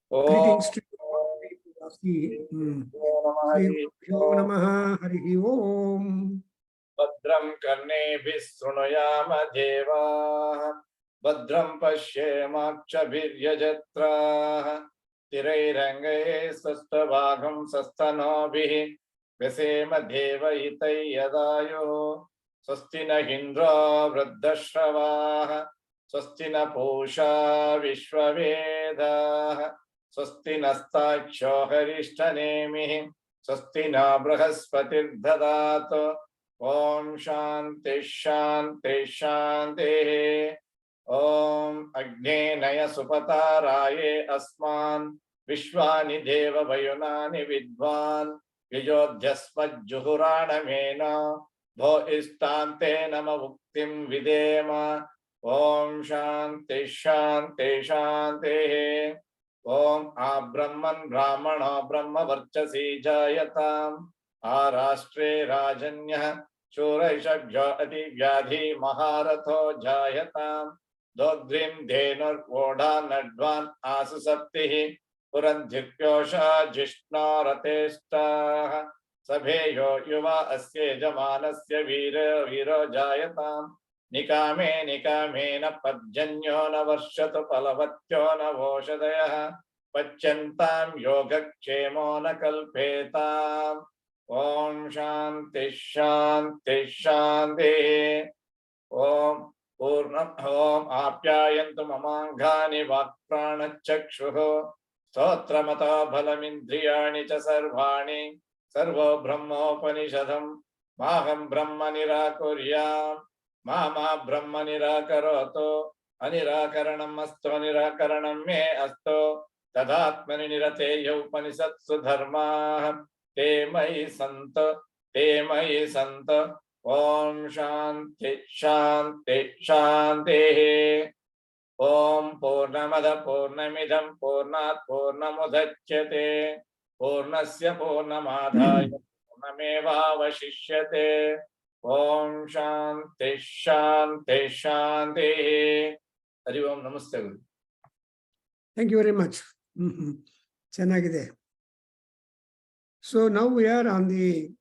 Greetings to all people of the Sri Guru Namaha Harihi Om. Badram karnebhih shrunuyama devaah Badram pashyemakshabhiryajatraah Tirairangaye sastavagham sastanobhih Vyasema deva itai yadayo Swasti na hindra vruddhashravah Swasti na pusha vishwavedah Swasti nastaksho harishtanemih Swasti na brahaspatir dadato Om Shanti Shanti Shanti Om Agnenaya Supataraye Asman Vishwani Deva Vayunani Vidvan Vijodhyasmad Juhurana Mena Bho Istante Nama Muktim Videma Om Shanti Shanti Shanti Om Abrahman Brahmana Brahma Varchasi Jayatam Arashtre Rajanya Shuraishabhya Ati Vyadhi Maharatho Jayatam Dodrim Dhenur Vodha Nadvan Asusaptihi Purandhipyosha Jishna Rateshta Sabheyo Yuva Asye Jamanasya Viro Jayatam Nikame Nikame Na Padjanyo Na Varshatu Palavatyo Na Voshadaya Pachantam Yogakshemo Na Kalpetam Om Shanti Shanti Shanti Om Purnam Om Apyayantu Mamangani Vakprana Chakshuho Stotramata Bhalamindriyani Cha Sarvani Sarvo Brahmopanishadam Maham Brahma Nirakuryam Mama Brahma Nirakaroto Anirakaranam Asto Nirakaranam Me Asto Tadatmani Nirateya Upanisatsu Dharma Te Mai Santa Om Shanti Shanti Shanti Om Purnamada Purnamidam Purnat Purnamudachyate Purnasya Purnamadhaya Purnameva Vashishyate Om Shanti Shanti Shanti Hari Om Namaste Guru. Thank you very much. Chanagide. So now we are on the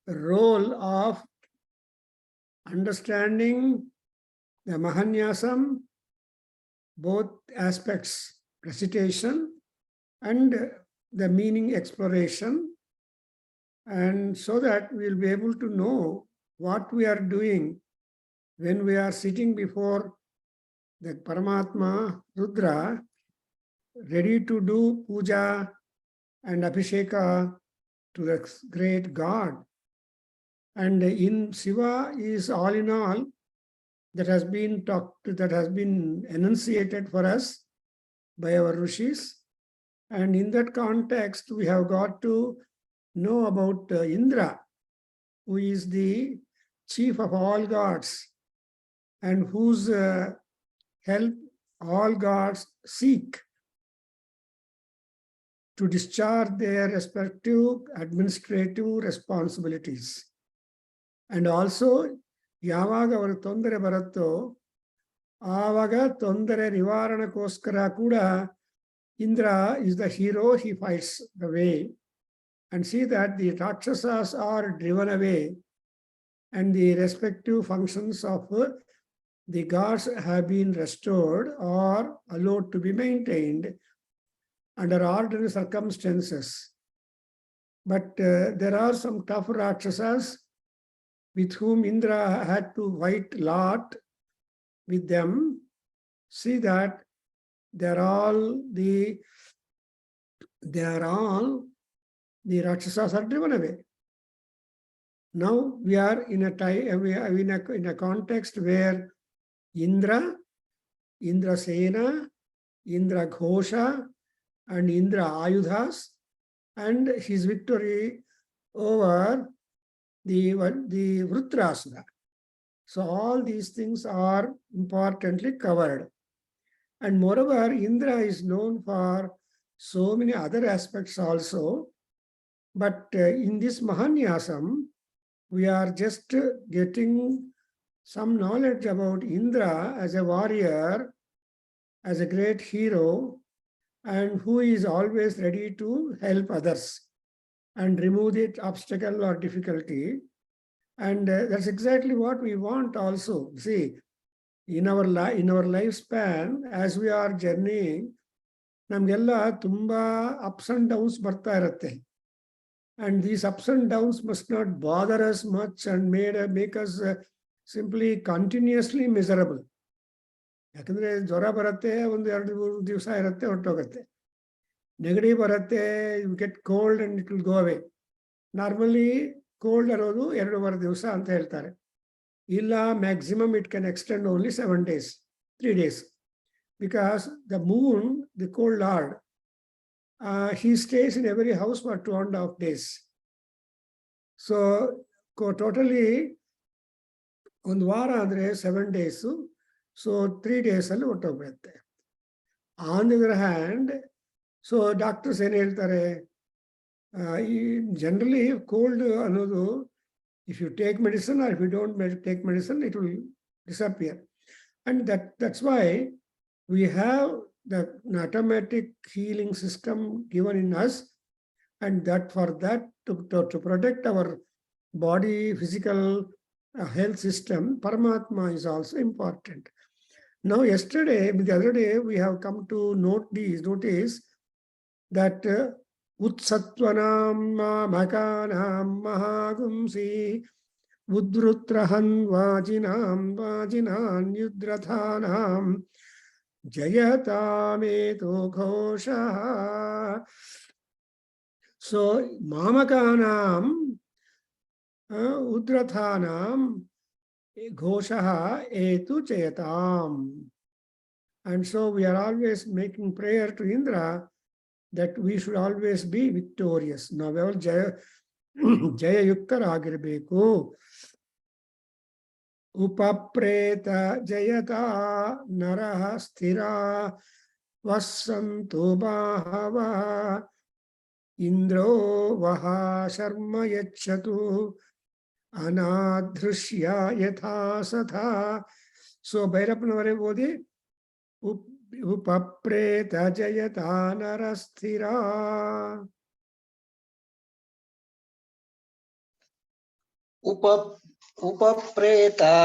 role of understanding the Mahanyasam, both aspects, recitation and the meaning exploration, and so that we will be able to know what we are doing when we are sitting before the Paramatma Rudra, ready to do puja and Abhisheka to the great God. And in Shiva is all in all that has been enunciated for us by our rishis. And in that context, we have got to know about Indra, who is the chief of all gods and whose help all gods seek to discharge their respective administrative responsibilities. And also, yavaga avaru tondare baratto, avaga tondare nivarana koskara kuda Indra is the hero, he fights the way. And see that the Rakshasas are driven away and the respective functions of the gods have been restored or allowed to be maintained under ordinary circumstances. But there are some tough Rakshasas with whom Indra had to fight a lot with them. See that they are all the Rakshasas are driven away. Now we are in a context where Indra, Indrasena, Indra Ghosha, and Indra Ayudhas, and his victory over the Vrutrasura. So all these things are importantly covered. And moreover, Indra is known for so many other aspects also. But in this Mahanyasam, we are just getting some knowledge about Indra as a warrior, as a great hero, and who is always ready to help others and remove the obstacle or difficulty. And that's exactly what we want also. See, in our lifespan, as we are journeying, ನಮಗೆಲ್ಲ ತುಂಬಾ ups and downs ಬರ್ತಾ ಇರುತ್ತೆ. And these ups and downs must not bother us much and make us simply continuously miserable. ಯಾಕಂದ್ರೆ ಜ್ವರ ಬರುತ್ತೆ, ಒಂದು 2-3 ದಿವಸ ಇರುತ್ತೆ, ಹೊರಟೋಗುತ್ತೆ. ನೆಗಡಿ ಬರುತ್ತೆ, you get cold and it will go away. Normally cold ಇರೋದು 2.5 ದಿವಸ ಅಂತ ಹೇಳ್ತಾರೆ. ಇಲ್ಲ, maximum it can extend only 7 days, 3 days. Because the moon, the cold lord, he stays in every house for 2.5 days. So totally ಒಂದು ವಾರ ಅಂದರೆ 7 days. So 3 days ಅಲ್ಲಿ ಹೊರಟೋಗ್ಬಿಡುತ್ತೆ. On the other hand, so doctors ಏನು ಹೇಳ್ತಾರೆ, ಈ generally cold ಅನ್ನೋದು, if you take medicine or if you don't take medicine, it will disappear. And that's why we have the automatic healing system given in us, and that for that to protect our body, physical health system, Paramatma is also important. Now the other day, we have come to notice that Utsattvanam Makanam Mahagumsi Udrutrahan Vajinan Yudrathanam Jayatameto Ghosha. So Mamakanam Udrathanam Ghosha Etu Jayatam. And so we are always making prayer to Indra that we should always be victorious. Navel Jaya Yuktaragirbeku. Upapreta Jayata Naraha Sthira Vasantu Bahava Indro Vaha Sharma Yachatu Anadhrishya Yatha Satha. So Bhairappanavare Bodhi Upapreta Jayata Narasthira. Upapreta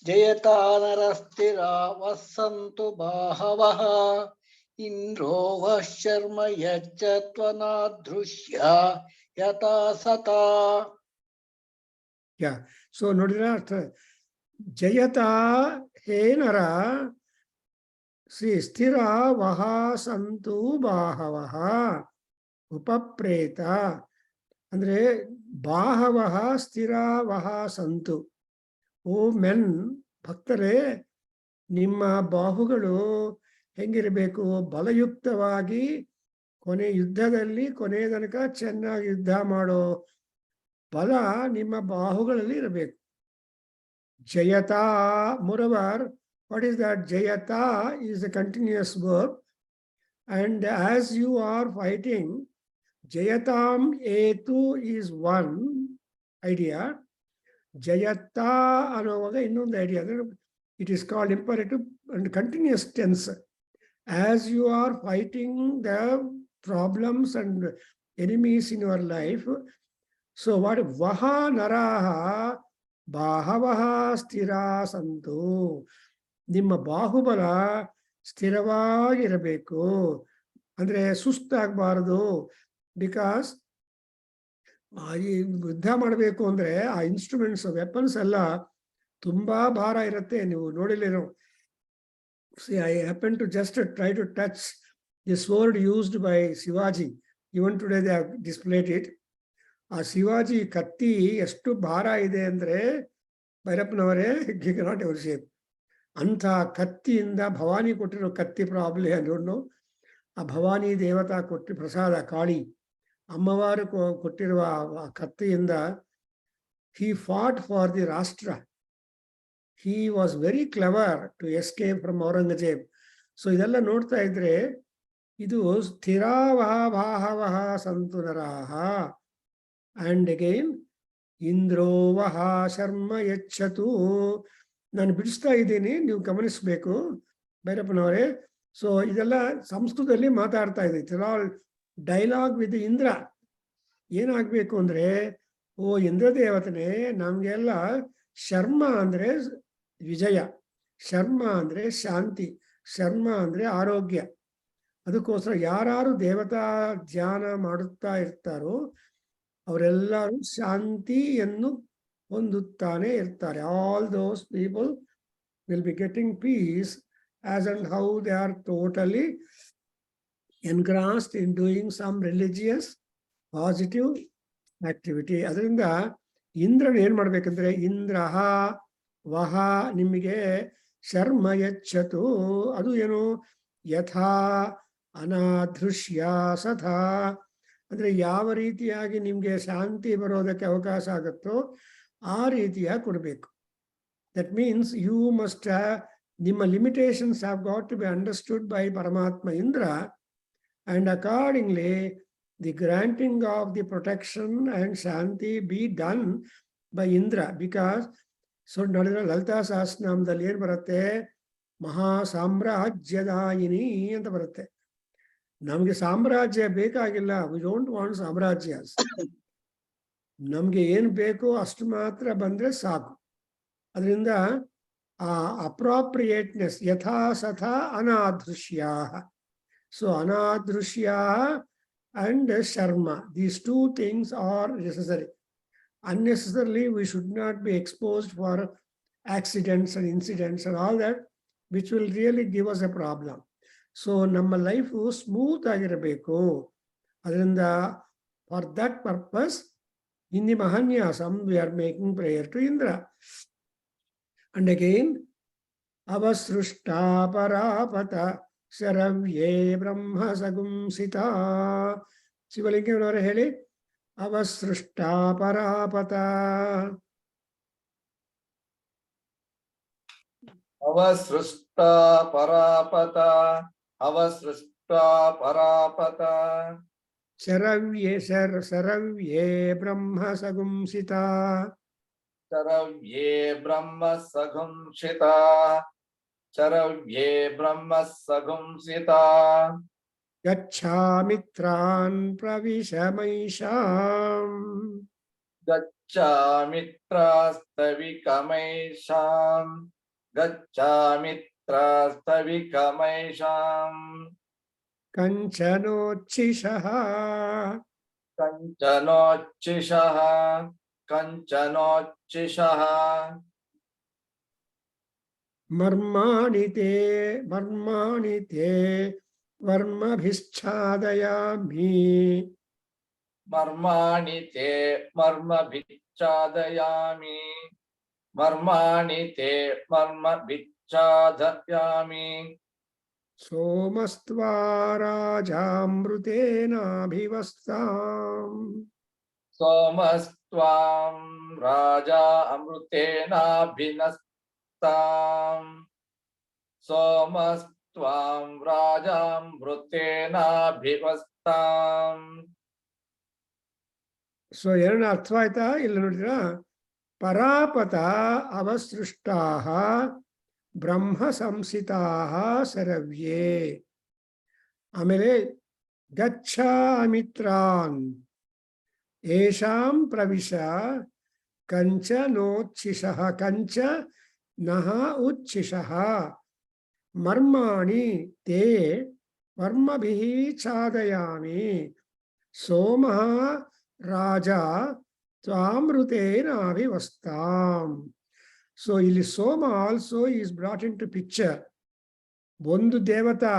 Jayata Narasthira Vasantu Bahavaha Indro Vasharma Yachatvanadrushya Yata Sata. Yeah, so nodira Jayata Henara Sri Sthira Vaha Santu Bahavaha Upapreta ಅಂದ್ರೆ ಬಾಹವಹ ಸ್ಥಿರಾವಹ ಸಂತು. ಓ men, ಭಕ್ತರೇ, ನಿಮ್ಮ ಬಾಹುಗಳು ಹೆಂಗಿರಬೇಕು? ಬಲಯುಕ್ತವಾಗಿ ಯುದ್ಧದಲ್ಲಿ ಕೊನೆ ತನಕ ಚೆನ್ನಾಗಿ ಯುದ್ಧ ಮಾಡೋ ಬಲ ನಿಮ್ಮ ಬಾಹುಗಳಲ್ಲಿ ಇರಬೇಕು. ಜಯತಾ, moreover, what is that? Jayata is a continuous verb, and as you are fighting, Jayatam Etu is one idea. Jayata ಅನ್ನುವಾಗ ಇನ್ನೊಂದು idea. It is called imperative and continuous tense. As you are fighting the problems and enemies in your life, so what? Vaha naraha bahavaha stira santu. ನಿಮ್ಮ ಬಾಹುಬಲ ಸ್ಥಿರವಾಗಿರಬೇಕು, ಅಂದ್ರೆ ಸುಸ್ತಾಗಬಾರದು. Because ಈ ಯುದ್ಧ ಮಾಡಬೇಕು ಅಂದ್ರೆ ಆ instruments, weapons ಎಲ್ಲ ತುಂಬಾ ಭಾರ ಇರುತ್ತೆ. ನೀವು ನೋಡಿಲ್ಲೇನೋ. See, I happen to just try to touch the sword used by Shivaji. Even today they have displayed it. ಆ ಶಿವಾಜಿ ಕತ್ತಿ ಎಷ್ಟು ಭಾರ ಇದೆ ಅಂದ್ರೆ ಭೈರಪ್ಪನವರೇ, ಯು ಕ್ಯಾನಾಟ್ ಎವರ್ ಶೇಪ್. ಅಂಥ ಕತ್ತಿಯಿಂದ, ಭವಾನಿ ಕೊಟ್ಟಿರೋ ಕತ್ತಿ ಪ್ರಾಬ್ಲಿ ಅನ್ನೋನು, ಆ ಭವಾನಿ ದೇವತಾ ಕೊಟ್ಟಿ ಪ್ರಸಾದ ಕಾಳಿ ಅಮ್ಮವಾರು ಕೊಟ್ಟಿರುವ ಆ ಕತ್ತಿಯಿಂದ he fought for the ರಾಷ್ಟ್ರ. He was very clever to escape from Aurangzeb. So ಇದೆಲ್ಲ ನೋಡ್ತಾ ಇದ್ರೆ ಇದು ಸ್ಥಿರಾವಹ ಭಾಹವಹ ಸಂತು ನರಾಹ. ಅಂಡ್ ಅಗೈನ್ ಇಂದ್ರೋವಹ ಶರ್ಮ ಯಚ್ಚತು. ನಾನು ಬಿಡಿಸ್ತಾ ಇದ್ದೀನಿ, ನೀವು ಗಮನಿಸ್ಬೇಕು ಭೈರಪ್ಪನವರೇ. ಸೊ ಇದೆಲ್ಲ ಸಂಸ್ಕೃತದಲ್ಲಿ ಮಾತಾಡ್ತಾ ಇದೆ. It's all dialogue with Indra. ಏನಾಗಬೇಕು ಅಂದರೆ, ಓ ಇಂದ್ರ ದೇವತನೇ, ನಮಗೆಲ್ಲ ಶರ್ಮ ಅಂದರೆ ವಿಜಯ, ಶರ್ಮ ಅಂದರೆ ಶಾಂತಿ, ಶರ್ಮ ಅಂದರೆ ಆರೋಗ್ಯ. ಅದಕ್ಕೋಸ್ಕರ ಯಾರು ದೇವತಾ ಧ್ಯಾನ ಮಾಡುತ್ತಾ ಇರ್ತಾರೋ ಅವರೆಲ್ಲರೂ ಶಾಂತಿಯನ್ನು ಹೊಂದುತ್ತಾನೆ ಇರ್ತಾರೆ. All those people will be getting peace as and how they are totally engrossed in doing some religious positive activity. ಅದರಿಂದ ಇಂದ್ರನ ಏನ್ ಮಾಡ್ಬೇಕಂದ್ರೆ, ಇಂದ್ರಹ ವಹ ನಿಮಗೆ ಶರ್ಮ ಯಚ್ಚತು, ಅದು ಏನು, ಯಥಾ ಅನಾದೃಶ್ಯ ಸಥಾ, ಅಂದ್ರೆ ಯಾವ ರೀತಿಯಾಗಿ ನಿಮ್ಗೆ ಶಾಂತಿ ಬರೋದಕ್ಕೆ ಅವಕಾಶ ಆಗುತ್ತೋ ಆ ರೀತಿಯಾಗಿ ಕೊಡಬೇಕು. ದಟ್ ಮೀನ್ಸ್ ಯು ಮಸ್ಟ್ ನಿಮ್ಮ limitations have got to be understood by ಪರಮಾತ್ಮ Indra, and accordingly the granting of the protection and shanti be done by Indra. Because so ನೋಡಿದ್ರೆ ಲಲಿತಾ ಸಹಸ್ರನಾಮದಲ್ಲಿ ಏನು ಬರುತ್ತೆ, ಮಹಾ ಸಾಮ್ರಾಜ್ಯದಾಯಿನಿ ಅಂತ ಬರುತ್ತೆ. ನಮಗೆ ಸಾಮ್ರಾಜ್ಯ ಬೇಕಾಗಿಲ್ಲ, ವಿ ಡೋಂಟ್ ವಾಂಟ್ ಸಾಮ್ರಾಜ್ಯಸ್. ನಮಗೆ ಏನು ಬೇಕೋ ಅಷ್ಟು ಮಾತ್ರ ಬಂದ್ರೆ ಸಾಕು. ಅದರಿಂದ ಆ ಅಪ್ರಾಪ್ರಿಯೇಟ್ನೆಸ್ ಯಥಾ ಸಥಾ ಅನಾದೃಶ್ಯ. So anadrushya and sharma, these two things are necessary. Unnecessarily, we should not be exposed for accidents and incidents and all that, which will really give us a problem. So ನಮ್ಮ ಲೈಫ್ ಸ್ಮೂತ್ ಆಗಿರಬೇಕು. ಅದರಿಂದ for that purpose in the ಮಹಾನ್ಯಾಸಂ we are making prayer to Indra. And again ಅವಸೃಷ್ಟ ಪರಾಪತ ಶರವ್ಯೇ ಬ್ರಹ್ಮ ಸಗುಂಸಿತ. ಶಿವಲಿಂಗನವರ ಹೇಳಿ, ಅವಸೃಷ್ಟ ಪರಾಪತ. ಅವಸೃಷ್ಟ ಪರಾಪತ, ಅವಸೃಷ್ಟ ಪರಾಪತ. ಶರವ್ಯೇ ಶರವ್ಯೇ ಬ್ರಹ್ಮ ಸಗುಂಸಿತ. ಶರವ್ಯೇ ಬ್ರಹ್ಮ ಸಗುಂಸಿತ, ಶರವ್ಯೇ ಬ್ರಹ್ಮ ಸಗುಂಸಿತ. ಗಚ್ಛಾಮಿತ್ರಾನ್ ಪ್ರವಿಶ ಮೈಷಾಂ. ಗಚ್ಛಾಮಿತ್ರಾಸ್ತವಿಕಮೈಷಾಂ, ಗಚ್ಛಾಮಿತ್ರಾಸ್ತವಿಕಮೈಷಾಂ. ಕಂಚನೋಚ್ಛಿಷಃ ಕಂಚನೋಚ್ಛಿಷಃ, ಕಂಚನೋಚ್ಛಿಷಃ. ಮರ್ಮಾಣಿ ತೇ ವರ್ಮಭಿಶ್ಚಾದಯಾಮಿ. ಮರ್ಮಾಣಿ ತೇ ಮರ್ಮಭಿಚ್ಛಾದಯಾಮಿ, ಮರ್ಮಾಣಿ ತೇ ಮರ್ಮಭಿಚ್ಛಾದಯಾಮಿ. ಸೋಮಸ್ತ್ವಾ ರಾಜಾಮೃತೇನಾಭಿವಸ್ತಾಂ. ಸೋಮಸ್ತ್ವಾಂ ರಾಜಾ ಅಮೃತೇನಾಭಿನಸ್ತಾಂ, ಸೋಮಸ್ತ್ವಾಂ ರಾಜಾಮೃತೇನಾಭಿವಸ್ತಾಂ. ಸೊ ಎರಡು ಅರ್ಥವಾಯ್ತಾ? ಇಲ್ಲ ನೋಡಿದ್ರಾ? ಪರಾಪತ ಅವಸೃಷ್ಟಾ ಬ್ರಹ್ಮ ಸಂಸಿತಾ ಶರವ್ಯೇ. ಆಮೇಲೆ ಗಚ್ಛಾಮಿತ್ರಾನ್ ಏಷಾಂ ಪ್ರವಿಶ ಕಂಚನೋಚ್ಛಿಷಃ, ಕಂಚ ನಃ ಉಚ್ಛಿಷಃ. ಮರ್ಮಾಣಿ ತೇ ವರ್ಮಭಿಃ ಛಾದಯಾಮಿ. ಸೋಮಃ ರಾಜ ತ್ವಾಮೃತೇನಾಭಿವಸ್ತಾಂ. ಸೊ ಇಲ್ಲಿ Soma also is brought into picture. ಒಂದು ದೇವತಾ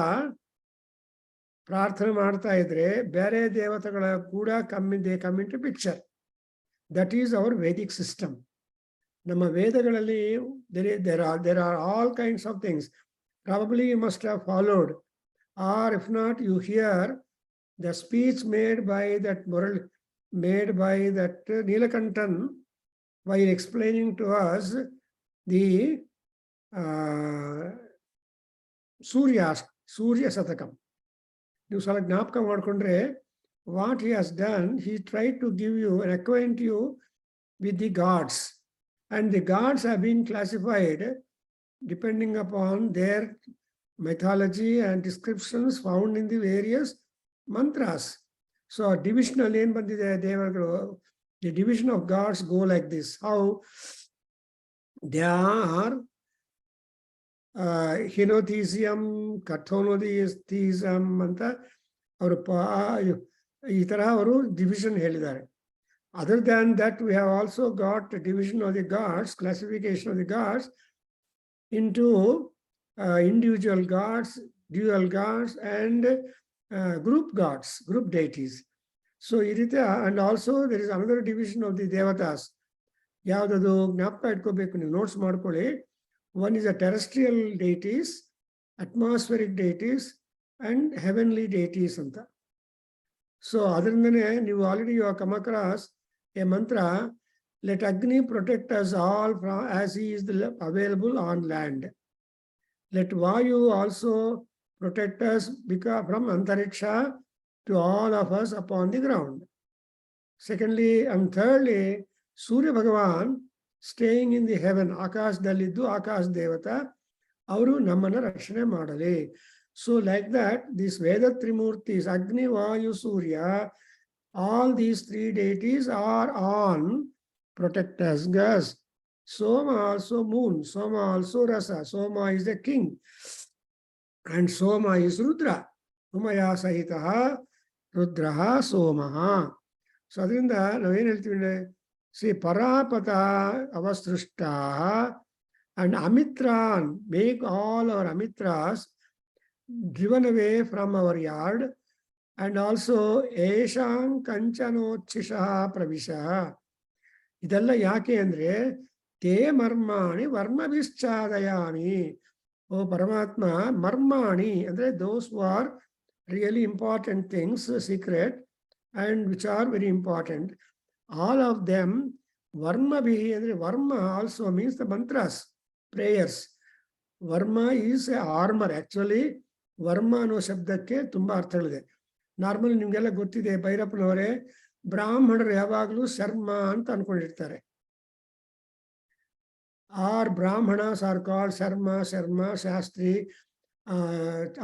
ಪ್ರಾರ್ಥನೆ ಮಾಡ್ತಾ ಇದ್ರೆ ಬೇರೆ ದೇವತೆಗಳ ಕೂಡ come into picture. That is our Vedic system. ನಮ್ಮ ವೇದಗಳಲ್ಲಿ there are all kinds of things. Probably you must have followed, or if not, you hear the speech made by that Neelakantan while explaining to us the Surya Satakam. ನೀವು ಸ್ವಲ್ಪ ಜ್ಞಾಪಕ ಮಾಡಿಕೊಂಡ್ರೆ, what he has done, he try to give you and acquaint you with the gods, and the gods have been classified depending upon their mythology and descriptions found in the various mantras. So divisional the division of gods go like this. How they are henotheism, cathonotheism ಅಂತ ಅವರು ಈ ತರ ಅವರು division ಹೇಳಿದ್ದಾರೆ. Other than that, we have also got a division of the gods, classification of the gods into individual gods, dual gods, and group gods, group deities. So, and also there is another division of the devatas. ಯಾವ್ದದು ಜ್ಞಾಪಕ ಇಟ್ಕೋಬೇಕು ನೀವು notes ಮಾಡ್ಕೊಳ್ಳಿ. One is a terrestrial deities, atmospheric deities, and heavenly deities ಅಂತ. So ಅದರಿಂದನೇ ನೀವು already you have come across a mantra, let Agni protect us all from as he is available on land. Let Vayu also protect us from Antariksha to all of us upon the ground. Secondly and thirdly, Surya Bhagavan staying in the heaven, Akash Daliddu, Akash Devata, Avaru Namana Rakshane Madale. So like that, these Veda Trimurtis, Agni, Vayu, Surya, all these three deities are on protect us. Gas. Soma also moon, Soma also Rasa, Soma is the king, and Soma is Rudra. Umaya Sahitaha, Rudraha, Somaha. So adrinda naven heltivinde, see Parapata Avasrushtaha and Amitran, make all our Amitras driven away from our yard. And also Esham Kanchanochishah Pravisha. ಇದೆಲ್ಲ ಯಾಕೆ ಅಂದ್ರೆ ತೇ ಮರ್ಮಾಣಿ ವರ್ಮಭಿಶ್ಚಾದಯಾಮಿ. ಓ ಪರಮಾತ್ಮ, ಮರ್ಮಾಣಿ ಅಂದ್ರೆ those who are really important things, secret, and which are very important. All of them, varmabhi ಅಂದ್ರೆ varma also means the mantras, prayers. Varma is a armor. Actually Varma ಅನ್ನೋ ಶಬ್ದಕ್ಕೆ ತುಂಬಾ ಅರ್ಥಗಳಿದೆ. ನಾರ್ಮಲಿ ನಿಮ್ಗೆಲ್ಲ ಗೊತ್ತಿದೆ, ಭೈರಪ್ಪನವರೇ, ಬ್ರಾಹ್ಮಣರು ಯಾವಾಗಲೂ ಶರ್ಮ ಅಂತ ಅನ್ಕೊಂಡಿರ್ತಾರೆ. Are Brahmins are called Sharma, Sharma, Shastri,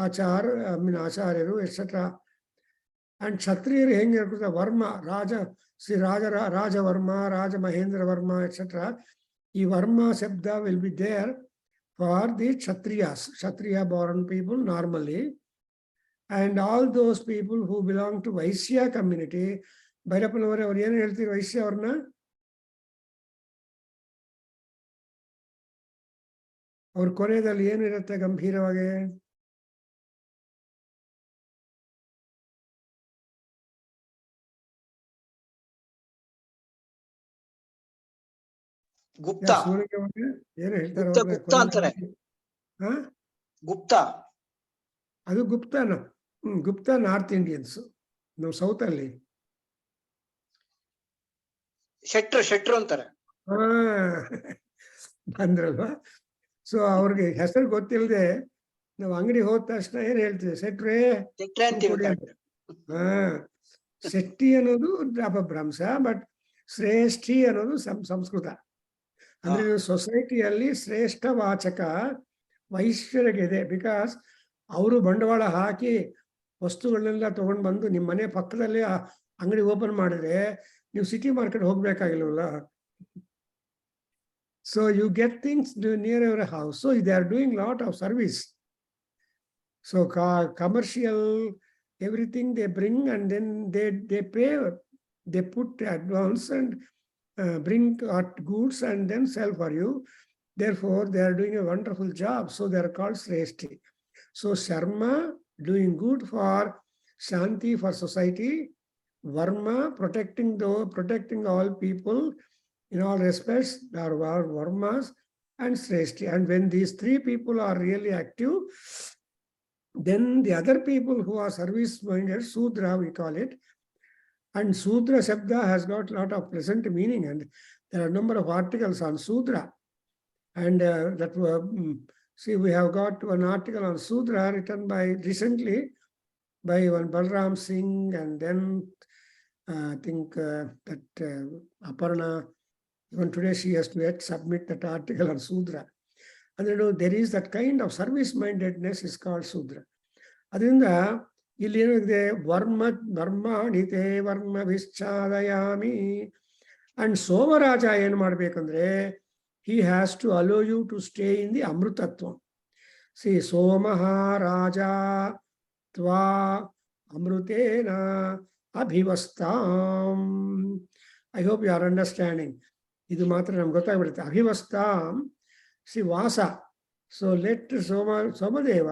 ಆಚಾರ್ಯರು ಎಕ್ಸೆಟ್ರಾ. ಅಂಡ್ ಕ್ಷತ್ರಿಯರು ಹೆಂಗೆ ಹೇಳ್ಕೊಡ್ತಾರೆ, ವರ್ಮ, ರಾಜವರ್ಮ, ರಾಜ ಮಹೇಂದ್ರ ವರ್ಮ ಎಕ್ಸೆಟ್ರಾ. ಈ ವರ್ಮ ಶಬ್ದ will be there for the Kshatriyas, Kshatriya born people normally, and all those people who belong to Vaishya community. Bhairappanavare avaru ಏನು ಹೇಳ್ತೀರಿ ವೈಶ್ಯ ಅವ್ರನ್ನ? ಅವ್ರ ಕೊನೆಯಲ್ಲಿ ಏನಿರುತ್ತೆ ಗಂಭೀರವಾಗಿ? ಗುಪ್ತಾ. ಏನು ಹೇಳ್ತಾರೆ? ಗುಪ್ತಾ ಅಂತಾರೆ. ಗುಪ್ತಾ, ಅದು ಗುಪ್ತಾನ. Gupta north Indians. ನಾವು ಸೌತ್ ಅಲ್ಲಿ ಶೆಟ್ರು ಅಂತಾರೆ. ಬಂದ್ರಲ್ವಾ? ಸೊ ಅವ್ರಿಗೆ ಹೆಸರು ಗೊತ್ತಿಲ್ಲದೆ ನಾವು ಅಂಗಡಿ ಹೋದ ತಕ್ಷಣ ಏನ್ ಹೇಳ್ತೀವಿ, ಶೆಟ್ರೇ ಅಂತ. ಶೆಟ್ಟಿ ಅನ್ನೋದು ಅಪಭ್ರಂಶ, ಬಟ್ ಶ್ರೇಷ್ಠಿ ಅನ್ನೋದು ಸಂಸ್ಕೃತ. ಅಂದ್ರೆ ಸೊಸೈಟಿಯಲ್ಲಿ ಶ್ರೇಷ್ಠ ವಾಚಕ ವೈಶ್ಯರಿಗಿದೆ. ಬಿಕಾಸ್ ಅವರು ಬಂಡವಾಳ ಹಾಕಿ ವಸ್ತುಗಳನ್ನೆಲ್ಲ ತಗೊಂಡು ಬಂದು ನಿಮ್ಮ ಮನೆ ಪಕ್ಕದಲ್ಲಿ ಅಂಗಡಿ ಓಪನ್ ಮಾಡಿದ್ರೆ ನೀವು ಸಿಟಿ ಮಾರ್ಕೆಟ್ ಹೋಗ್ಬೇಕಾಗಿಲ್ವಲ್ಲ. So you get things near your house. So they are doing lot of service. So commercial everything they bring, and then they pay, they put advance and bring goods and then sell for you. Therefore they are doing a wonderful job, so they are called Shreshti. So Sharma, doing good for Shanti, for society. Varma, protecting all people in all respects, are Varmas, and Shreshti. And when these three people are really active, then the other people who are service-minded, Sudra we call it, and Sudra Shabda has got a lot of pleasant meaning, and there are a number of articles on Sudra. And that see, we have got one article on Sudra written recently by one Balram Singh, and then I think that Aparna, even today she has to yet submit that article on Sudra. ಅಂದ್ರೆ there is that kind of service mindedness is called Sudra. ಅದರಿಂದ ಇಲ್ಲಿ ಏನಿದೆ ವರ್ಮಾಣಿತೆ ವರ್ಮಭಿಶ್ಚಾದಯಾಮಿ. And Somaraja ಏನ್ ಮಾಡ್ಬೇಕಂದ್ರೆ he has to allow you to stay in the amrutatva. See, ಸೋಮಹಾರಾಜ ತ್ವಾ ಅಮೃತೇನ ಅಭಿವಸ್ತಾಂ. I hope you are understanding. ಇದು ಮಾತ್ರ ನಮ್ಗೆ ಗೊತ್ತಾಗ್ಬಿಡುತ್ತೆ. ಅಭಿವಸ್ತಾಂ ಸಿ ವಾಸ. So let Somadeva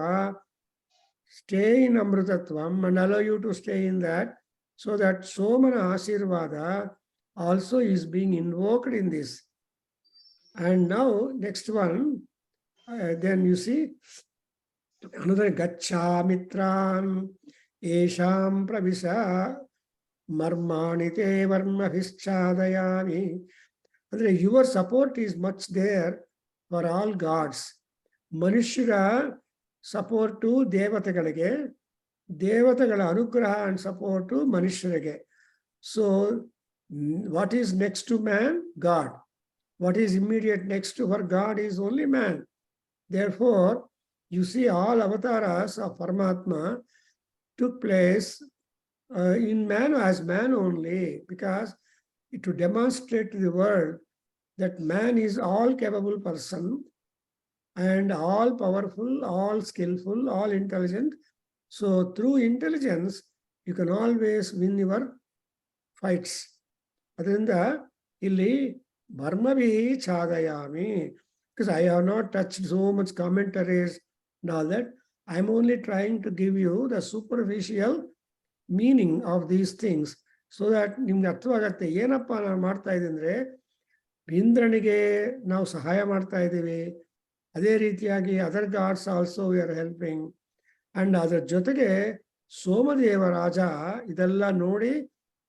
stay in amrutatvam and allow you to stay in that, so that Somana Asirvada also is being invoked in this. And now next one, then you see another Gacha Mitran Esham Pravisa Marmanite Varmabhischadayami. Your support is much there for all gods. Manushra support to ದೇವತೆಗಳಿಗೆ, ದೇವತೆಗಳ ಅನುಗ್ರಹ and support to ಮನುಷ್ಯರಿಗೆ. So what is next to man? God. What is immediate next to for God is only man. Therefore, you see all avatars of Paramatma took place in man as man only, because to demonstrate to the world that man is all capable person and all powerful, all skillful, all intelligent. So through intelligence, you can always win your fights. Adrinda illi Barmavi Chadayami, because I have not touched so much commentaries and all that. I'm only trying to give you the superficial meaning of these things, so that nimge ಅರ್ಥವಾಗತ್ತೆ. ಏನಪ್ಪ ನಾನು ಮಾಡ್ತಾ ಇದ್ದೀನಿ ಅಂದ್ರೆ, ಇಂದ್ರನಿಗೆ ನಾವು ಸಹಾಯ ಮಾಡ್ತಾ ಇದ್ದೀವಿ, ಅದೇ ರೀತಿಯಾಗಿ other gods also we are helping. And ಅದರ ಜೊತೆಗೆ ಸೋಮದೇವ ರಾಜ ಇದೆಲ್ಲ ನೋಡಿ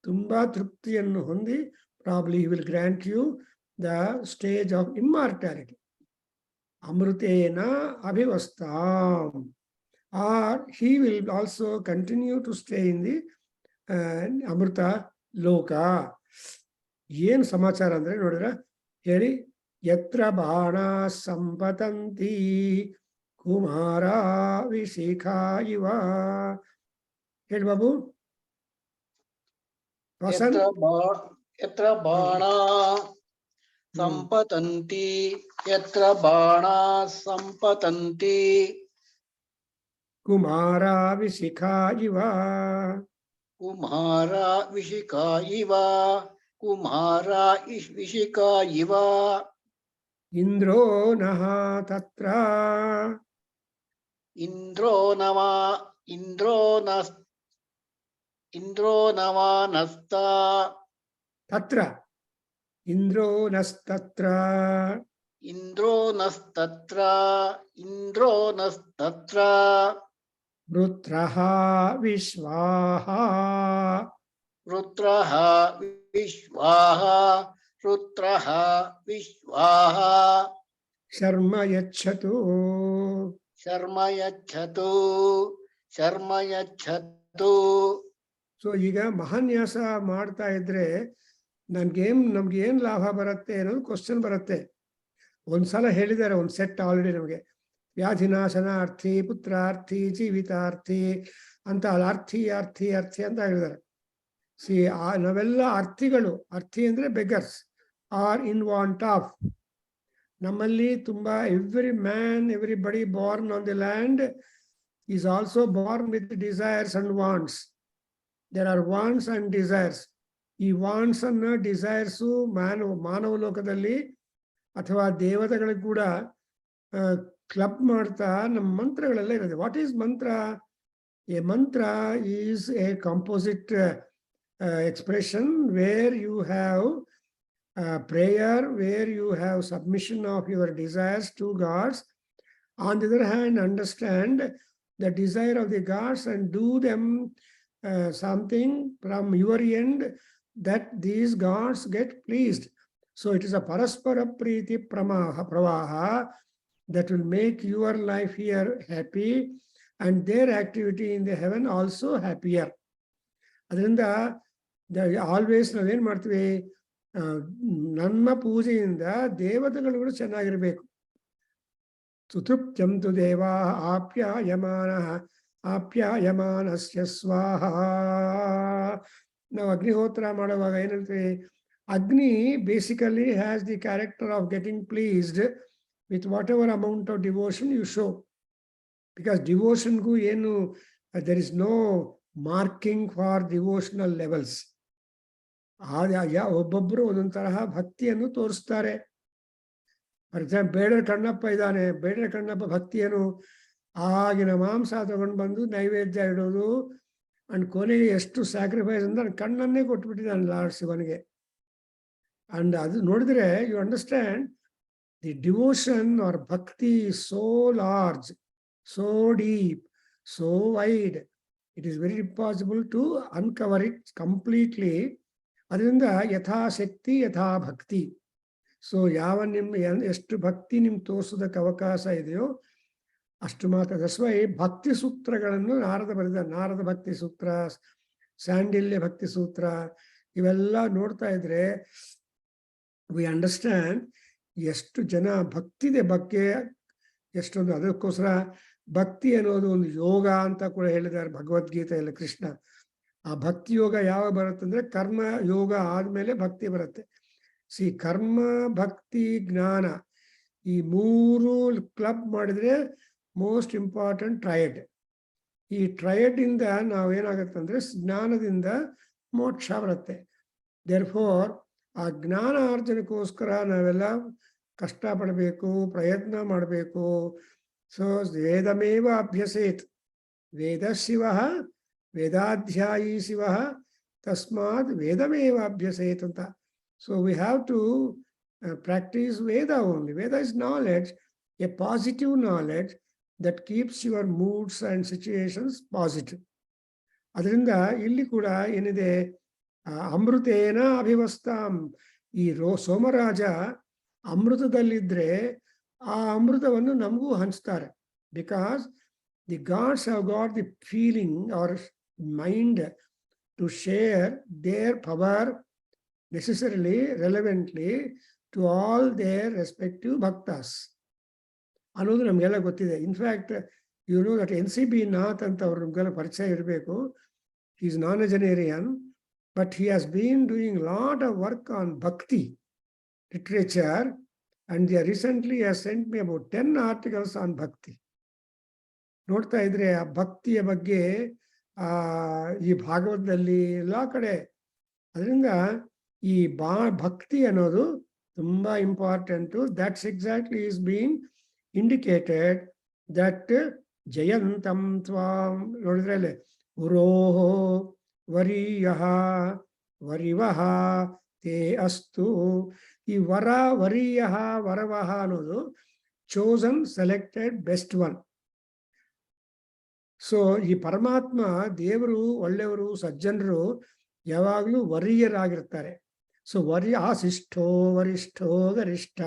ತುಂಬಾ ತೃಪ್ತಿಯನ್ನು ಹೊಂದಿ, probably he will grant you the stage of immortality. ಅಮೃತೇನ ಅಭಿವಸ್ತಾಂ, or he will also continue to stay in the ಅಮೃತ ಲೋಕ. ಏನು ಸಮಾಚಾರ ಅಂದ್ರೆ ನೋಡಿದ್ರ ಹೇಳಿ. ಯತ್ರ ಬಾಣ ಸಂಪತಂತಿ ಕುಮಾರ ವಿಶಿಖಾ ಇವ. ಹೇಳಿ ಬಾಬು. ವಸಂತ್. ಯತ್ರ ಬಾಣ ಸಂಪತಂತಿ, ಯತ್ರ ಬಾಣ ಸಂಪತಂತಿ ಕುಮಾರ ವಿಶಿಖಾ ಇವ. ಕುಮಾರ ವಿಶಿಖಾ ಇವ, ಕುಮಾರ ವಿಶಿಖಾ ಇವ. ಇಂದ್ರೋ ನಃ ತತ್ರ, ಇಂದ್ರೋ ನವಾನಸ್ತ ತತ್ರ ಇಂದ್ರೋ ನಸ್ತತ್ರ, ಇಂದ್ರೋ ನಸ್ತತ್ರ ವೃತ್ರಃ ವಿಶ್ವಾಹ, ರುದ್ರಃ ವಿಶ್ವಾಹ ಶರ್ಮ ಯಚ್ಛತು. ಶರ್ಮ ಯಚ್ಛತು. ಸೊ ಈಗ ಮಹಾನ್ಯಾಸ ಮಾಡ್ತಾ ಇದ್ರೆ ನಮ್ಗೆ ಏನ್ ಲಾಭ ಬರುತ್ತೆ ಅನ್ನೋದು ಕ್ವಶನ್ ಬರುತ್ತೆ. ಒಂದ್ಸಲ ಹೇಳಿದ್ದಾರೆ, ಒಂದ್ ಸೆಟ್ ಆಲ್ರೆಡಿ ನಮಗೆ. ವ್ಯಾಧಿನಾಶನಾರ್ಥಿ, ಪುತ್ರಾರ್ಥಿ, ಜೀವಿತಾರ್ಥಿ ಅಂತ ಅರ್ಥಿ ಅಂತ ಹೇಳಿದ್ದಾರೆ. ಸಿ ನಾವೆಲ್ಲ ಅರ್ಥಿಗಳು. ಅರ್ಥಿ ಅಂದ್ರೆ beggars are in want of. ನಮ್ಮಲ್ಲಿ ತುಂಬಾ everybody born on the land is also born with desires and wants. There are wants and desires. ಈ ವಾಂಟ್ಸ್ ಅನ್ನ ಡಿಸೈರ್ಸು ಮಾನವ ಲೋಕದಲ್ಲಿ ಅಥವಾ ದೇವತೆಗಳಿಗೆ ಕೂಡ ಕ್ಲಬ್ ಮಾಡ್ತಾ ನಮ್ಮ ಮಂತ್ರಗಳೆಲ್ಲ ಇರೋದು. ವಾಟ್ ಈಸ್ ಮಂತ್ರ? ಎ ಮಂತ್ರ is A composite expression where you have prayer, where you have submission of your desires to gods. On the other hand, understand the desire of the gods and do them something from your end that these gods get pleased. So it is a paraspara priti pravaha that will make your life here happy and their activity in the heaven also happier. ಅದರಿಂದ always ನಾವೇನ್ ಮಾಡ್ತೀವಿ, ನನ್ನ ಪೂಜೆಯಿಂದ ದೇವತೆಗಳು ಚೆನ್ನಾಗಿರ್ಬೇಕು. ಸುತೃಪ್ತ್ಯಂ ತು ದೇವಾಃ ಆಪ್ಯಾಯಮಾನಸ್ಯ ಸ್ವಾಹ. ನಾವು ಅಗ್ನಿಹೋತ್ರ ಮಾಡುವಾಗ ಏನು ಹೇಳ್ತೀವಿ? Agni basically has the character of getting pleased with whatever amount of devotion you show. Because ಡಿವೋಷನ್ಗೂ ಏನು there is no marking for devotional levels. ಒಬ್ಬೊಬ್ಬರು ಒಂದೊಂದು ತರಹ ಭಕ್ತಿಯನ್ನು ತೋರಿಸ್ತಾರೆ. ಫಾರ್ ಎಕ್ಸಾಂಪಲ್, ಬೇಡರ ಕಣ್ಣಪ್ಪ ಇದ್ದಾನೆ. ಬೇಡರ ಕಣ್ಣಪ್ಪ ಭಕ್ತಿಯನ್ನು ಆಗಿನ ಮಾಂಸ ತಗೊಂಡು ಬಂದು ನೈವೇದ್ಯ ಇಡೋದು, ಅಂಡ್ ಕೊನೆಗೆ ಎಷ್ಟು ಸ್ಯಾಕ್ರಿಫೈಸ್ ಅಂದ್ರೆ ಕಣ್ಣನ್ನೇ ಕೊಟ್ಬಿಟ್ಟಿದ್ದಾನೆ ಲಾರ್ಡ್ ಶಿವನಿಗೆ. ಅಂಡ್ ಅದು ನೋಡಿದ್ರೆ you understand the devotion or bhakti so large, so deep, so wide. It is very impossible to uncover it completely. ಅದರಿಂದ ಯಥಾಶಕ್ತಿ ಯಥಾ ಭಕ್ತಿ. ಸೊ ಎಷ್ಟು ಭಕ್ತಿ ನಿಮ್ಗೆ ತೋರಿಸೋದಕ್ಕೆ ಅವಕಾಶ ಇದೆಯೋ ಅಷ್ಟು ಮಾತ್ರ. ದಸ್ವೈ ಭಕ್ತಿ ಸೂತ್ರಗಳನ್ನು ನಾರದ ಬರೆದ, ನಾರದ ಭಕ್ತಿ ಸೂತ್ರ, ಸ್ಯಾಂಡಿಲ್ಯ ಭಕ್ತಿ ಸೂತ್ರ, ಇವೆಲ್ಲ ನೋಡ್ತಾ ಇದ್ರೆ ವಿ ಅಂಡರ್ಸ್ಟ್ಯಾಂಡ್ ಎಷ್ಟು ಜನ ಭಕ್ತಿದೆ ಬಗ್ಗೆ ಎಷ್ಟೊಂದು. ಅದಕ್ಕೋಸ್ಕರ ಭಕ್ತಿ ಅನ್ನೋದು ಒಂದು ಯೋಗ ಅಂತ ಕೂಡ ಹೇಳಿದ್ದಾರೆ ಭಗವದ್ಗೀತೆಯಲ್ಲಿ ಕೃಷ್ಣ. ಆ ಭಕ್ತಿ ಯೋಗ ಯಾವಾಗ ಬರುತ್ತಂದ್ರೆ ಕರ್ಮ ಯೋಗ ಆದ್ಮೇಲೆ ಭಕ್ತಿ ಬರುತ್ತೆ. ಕರ್ಮ, ಭಕ್ತಿ, ಜ್ಞಾನ ಈ ಮೂರು ಕ್ಲಬ್ ಮಾಡಿದ್ರೆ ಮೋಸ್ಟ್ ಇಂಪಾರ್ಟೆಂಟ್ ಟ್ರಯಡ್. ಈ ಟ್ರಯಡ್ ಇಂದ ನಾವೇನಾಗತ್ತಂದ್ರೆ ಜ್ಞಾನದಿಂದ ಮೋಕ್ಷ ಬರುತ್ತೆ. ದೇರ್ಫೋರ್ ಆ ಜ್ಞಾನ ಅರ್ಜನಕ್ಕೋಸ್ಕರ ನಾವೆಲ್ಲ ಕಷ್ಟಪಡಬೇಕು, ಪ್ರಯತ್ನ ಮಾಡಬೇಕು. ಸೊ ವೇದಮೇವ ಅಭ್ಯಸೇತ್, ವೇದ ಶಿವ ವೇದಾಧ್ಯಾಯೀ ಶಿವ ತಸ್ಮಾತ್ ವೇದಮೇವ ಅಭ್ಯಸೇತ್ ಅಂತ. So we have to practice Veda only. Veda is knowledge, a positive knowledge that keeps your moods and situations positive. ಅದರಿಂದ ಇಲ್ಲಿ ಕೂಡ ಏನಿದೆ, ಅಮೃತೇನ ಅಭಿವಸ್ತಾಂ. ಈ ಸೋಮರಾಜ ಅಮೃತದಲ್ಲಿದ್ರೆ ಆ ಅಮೃತವನ್ನು ನಮಗೂ ಹಂಚ್ತಾರೆ. Because the gods have got the feeling or mind to share their power necessarily, relevantly to all their respective bhaktas. ಅನ್ನೋದು ನಮಗೆಲ್ಲ ಗೊತ್ತಿದೆ. In fact you know that NCB Nath ಅಂತ ಅವ್ರು ನಮಗೆಲ್ಲ ಪರಿಚಯ ಇರಬೇಕು. He is non-vegetarian, but he has been doing lot of work on bhakti literature, and they recently has sent me about 10 articles on bhakti. ನೋಡ್ತಾ ಇದ್ರೆ ಆ ಭಕ್ತಿಯ ಬಗ್ಗೆ ಈ ಭಾಗವತದಲ್ಲಿ ಎಲ್ಲ ಕಡೆ. ಅದರಿಂದ ಈ ಭಕ್ತಿ ಅನ್ನೋದು ತುಂಬಾ important. That's exactly is being indicated that ಜಯಂತಂ ತ್ವಾಂ. ನೋಡಿದ್ರೆ ಅಲ್ಲೇ ಗುರೋಹೋ ವರೀಯಃ ವರಿವಃ ತೇ ಅಸ್ತು. ಈ ವರೀಯಃ ವರವಃ ಅನ್ನೋದು chosen, selected, best one. So ಈ ಪರಮಾತ್ಮ ದೇವರು, ಒಳ್ಳೆಯವರು, ಸಜ್ಜನರು ಯಾವಾಗಲೂ ವರೀಯರಾಗಿರ್ತಾರೆ. ಸೊ ಆಶಿಷ್ಠೋ ವರಿಷ್ಠೋ ಗರಿಷ್ಠ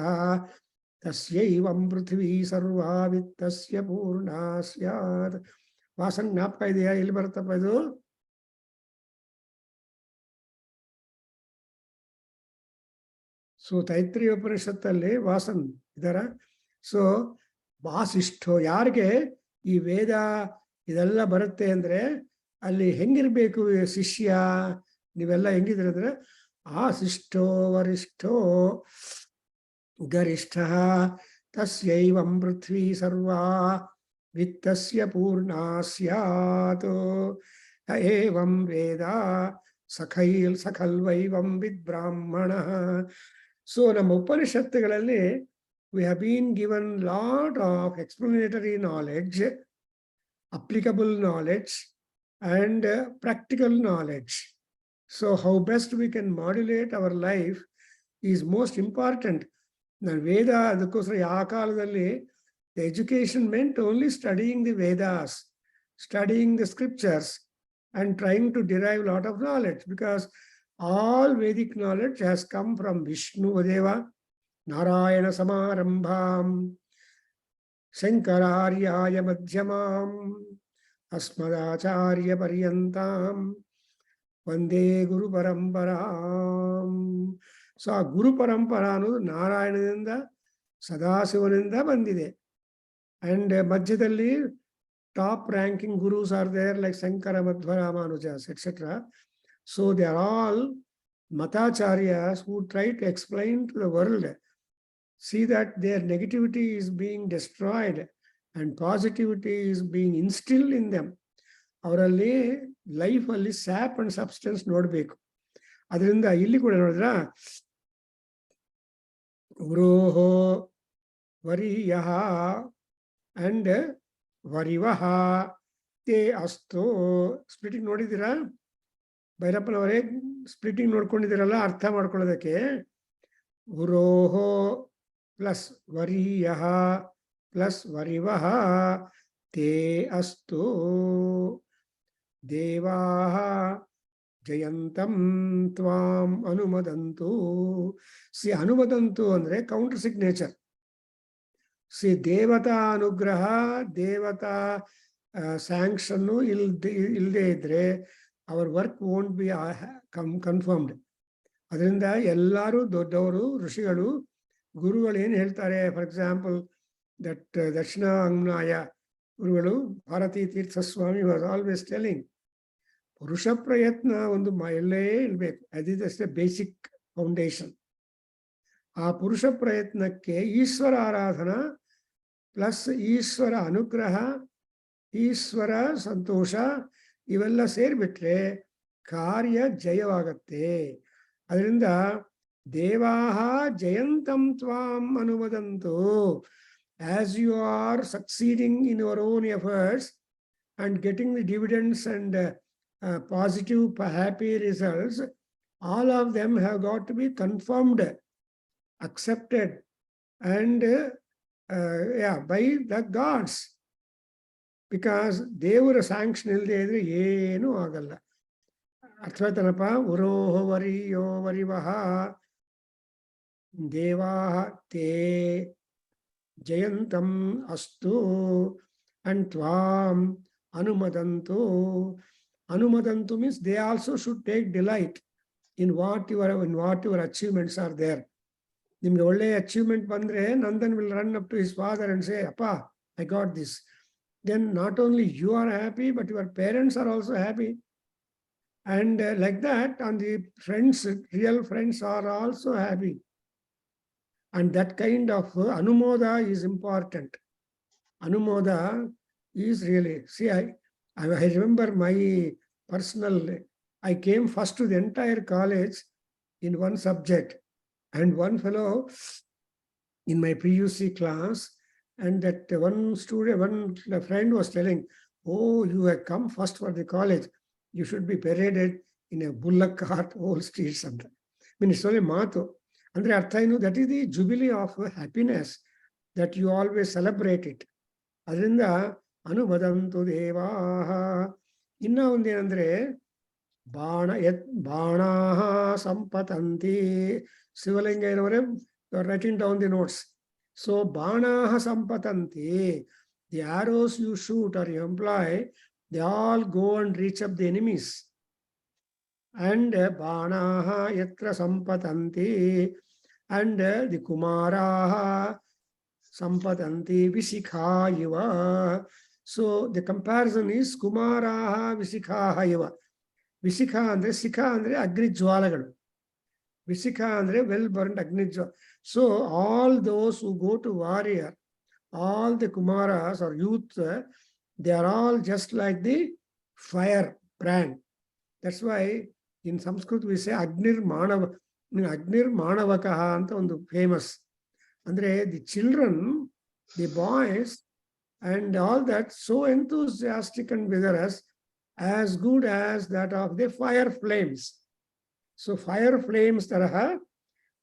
ತಸ್ಯೈವಂ ಪೃಥ್ವೀ ಸರ್ವಾ ವಿತ್ತಸ್ಯ ಪೂರ್ಣ ಸ್ಯಾತ್. ವಾಸನ್ ಜ್ಞಾಪಕ ಇದೆಯಾ? ಎಲ್ಲಿ ಬರುತ್ತಪ್ಪ ಇದು? ಸೊ ತೈತ್ರಿಯ ಉಪನಿಷತ್ತಲ್ಲಿ ವಾಸನ್ ಇದಾರ. ಸೊ ವಾಸಿಷ್ಠೋ, ಯಾರಿಗೆ ಈ ವೇದ ಇದೆಲ್ಲ ಬರುತ್ತೆ ಅಂದ್ರೆ ಅಲ್ಲಿ ಹೆಂಗಿರ್ಬೇಕು ಶಿಷ್ಯ, ನೀವೆಲ್ಲ ಹೆಂಗಿದ್ರೆ ಅಂದ್ರೆ ಆಶಿಷ್ಠೋ ವರಿಷ್ಠೋ ಗರಿಷ್ಠ ತಸ್ಯೈವಂ ಪೃಥ್ವೀ ಸರ್ವಾ ವಿತ್ತಸ್ಯ ಪೂರ್ಣ ಸ್ಯಾತ್. ಏವಂ ವೇದ ಸಖಲ್ವೈವಂ ವಿದ್ಬ್ರಾಹ್ಮಣ. ಸೊ ನಮ್ಮ ಉಪನಿಷತ್ತುಗಳಲ್ಲಿ we have been given lot of explanatory knowledge, applicable knowledge, and practical knowledge. So how best we can modulate our life is most important. Now Veda, ಅದಕ್ಕೋಸ್ಕರ ಆ ಕಾಲದಲ್ಲಿ the education meant only studying the Vedas, studying the scriptures, and trying to derive a lot of knowledge, because all Vedic knowledge has come from Vishnu Deva, Narayana Samarambham, Shankararya Madhyamam, Asmadacharya Paryantam, Vande Guru Paramparam. So ಆ ಗುರು ಪರಂಪರ ಅನ್ನೋದು ನಾರಾಯಣನಿಂದ ಸದಾಶಿವನಿಂದ ಬಂದಿದೆ. And Madhyadalli, top ranking gurus are there like Sankara, Madhva, Ramanujas, etc. So they are all Matacharyas who try to explain to the world, see that their negativity is being destroyed and positivity is being instilled in them. ಅವರಲ್ಲಿ ಲೈಫಲ್ಲಿ sap and substance ನೋಡಬೇಕು. ಅದರಿಂದ ಇಲ್ಲಿ ಕೂಡ ನೋಡಿದ್ರ ವೃಹೋ ವರಿಯಃ and ವರಿವಃ ತೇ ಅಸ್ತು. Splitting ನೋಡಿದ್ದೀರಾ ಭೈರಪ್ಪನವರೇ? ಸ್ಪ್ಲಿಟಿಂಗ್ ನೋಡ್ಕೊಂಡಿದ್ದೀರಲ್ಲ ಅರ್ಥ ಮಾಡ್ಕೊಳ್ಳೋದಕ್ಕೆ. ವೃಹೋ ಪ್ಲಸ್ ವರಿಯಃ ಪ್ಲಸ್ ವರಿವಃ ತೇ ಅಸ್ತು ದೇವಾಃ ಜಯಂತಂ ತ್ವಾಂ ಅನುಮದಂತು. ಸಿ ಅನುಮದಂತು ಅಂದ್ರೆ ಕೌಂಟರ್ ಸಿಗ್ನೇಚರ್. ಸಿ ದೇವತಾ ಅನುಗ್ರಹ, ದೇವತಾ ಸ್ಯಾಂಕ್ಷನ್ನು ಇಲ್ಲದೆ ಇದ್ರೆ our work won't be confirmed. ಅದರಿಂದ ಎಲ್ಲರೂ ದೊಡ್ಡವರು, ಋಷಿಗಳು, ಗುರುಗಳು ಏನು ಹೇಳ್ತಾರೆ? ಫಾರ್ ಎಕ್ಸಾಂಪಲ್ ದಟ್ ದಕ್ಷಿಣಾಂಗ್ನಾಯ ಗುರುಗಳು ಭಾರತೀ ತೀರ್ಥ ಸ್ವಾಮಿ ವಾಸ್ ಆಲ್ವೇಸ್ ಟೆಲಿಂಗ್, ಪುರುಷ ಪ್ರಯತ್ನ ಒಂದು ಎಲ್ಲೇ ಇರಬೇಕು. ಅದಿದಷ್ಟೇ ಬೇಸಿಕ್ ಫೌಂಡೇಶನ್. ಆ ಪುರುಷ ಪ್ರಯತ್ನಕ್ಕೆ ಈಶ್ವರ ಆರಾಧನಾ ಪ್ಲಸ್ ಈಶ್ವರ ಅನುಗ್ರಹ, ಈಶ್ವರ ಸಂತೋಷ ಇವೆಲ್ಲ ಸೇರಿಬಿಟ್ರೆ ಕಾರ್ಯ ಜಯವಾಗತ್ತೆ. ಅದರಿಂದ ದೇವಾಹ ಜಯಂತಂ ತ್ವಾಂ ಅನುಮದಂತು. As you are succeeding in your own efforts and getting the dividends and positive, happy results, all of them have got to be confirmed, accepted, and by the gods. Because ದೇವರ sanction ಇಲ್ಲದೆ ಇದ್ರೆ ಏನೂ ಆಗಲ್ಲ. ಅರ್ಥವಾಯ್ತನಪ್ಪ? ವರೋಹೋ ವರಿಯೋ ವರಿವಃ ದೇವಾಃ ತೇ ಜಯಂತಂ ಅಸ್ತು and tvam anumadantu. Anumadantu means they also should take delight in what your achievements are there. ನಿಮ್ಗೆ ಒಳ್ಳೆ achievement ಬಂದ್ರೆ Nandan will run up to his father and say, Appa, I got this. Then not only you are happy, but your parents are also happy. And like that, and the friends, real friends are also happy. And that kind of anumoda is important. Anumoda is really, see, I remember my personal, I came first to the entire college in one subject. And one fellow in my PUC class, and that one student, one friend was telling, oh, you have come first for the college. You should be paraded in a bullock cart, whole streets. I mean, it's only mato. Andre artha enu, that is the jubilee of happiness, that you always celebrate it. Adrinda anubadantu devaha. Inna ondenandre ಬಾಣಾಹ ಸಂಪತಂತಿ. ಶಿವಲಿಂಗಯ್ಯನವರೇ, you are writing down the notes. So ಬಾಣಾಹ ಸಂಪತಂತಿ, the arrows you shoot or you employ, they all go and reach up the enemies. And ಬಾಣಾಹ yatra ಸಂಪತಂತಿ, and the kumaraha ಸಂಪತಂತಿ ವಿಶಿಖಾ ಇವ. So the comparison is kumaraha visikhaha iva. ವಿಶಿಖಾ ಅಂದ್ರೆ, ಶಿಖಾ ಅಂದ್ರೆ ಅಗ್ನಿ ಜ್ವಾಲಗಳು, ವಿಶಿಖಾ ಅಂದ್ರೆ well burned ಅಗ್ನಿ ಜ್ವಾಲ. So all those who go to warrior, all the ಕುಮಾರಾಸ್ or youth, they are all just like the fire brand. That's why in Sanskrit we say ಅಗ್ನಿರ್ ಮಾಣವಕಃ ಅಂತ ಒಂದು ಫೇಮಸ್. ಅಂದ್ರೆ the children, the boys and all that, so enthusiastic and vigorous, as good as that of the fire flames. So fire flames taraha,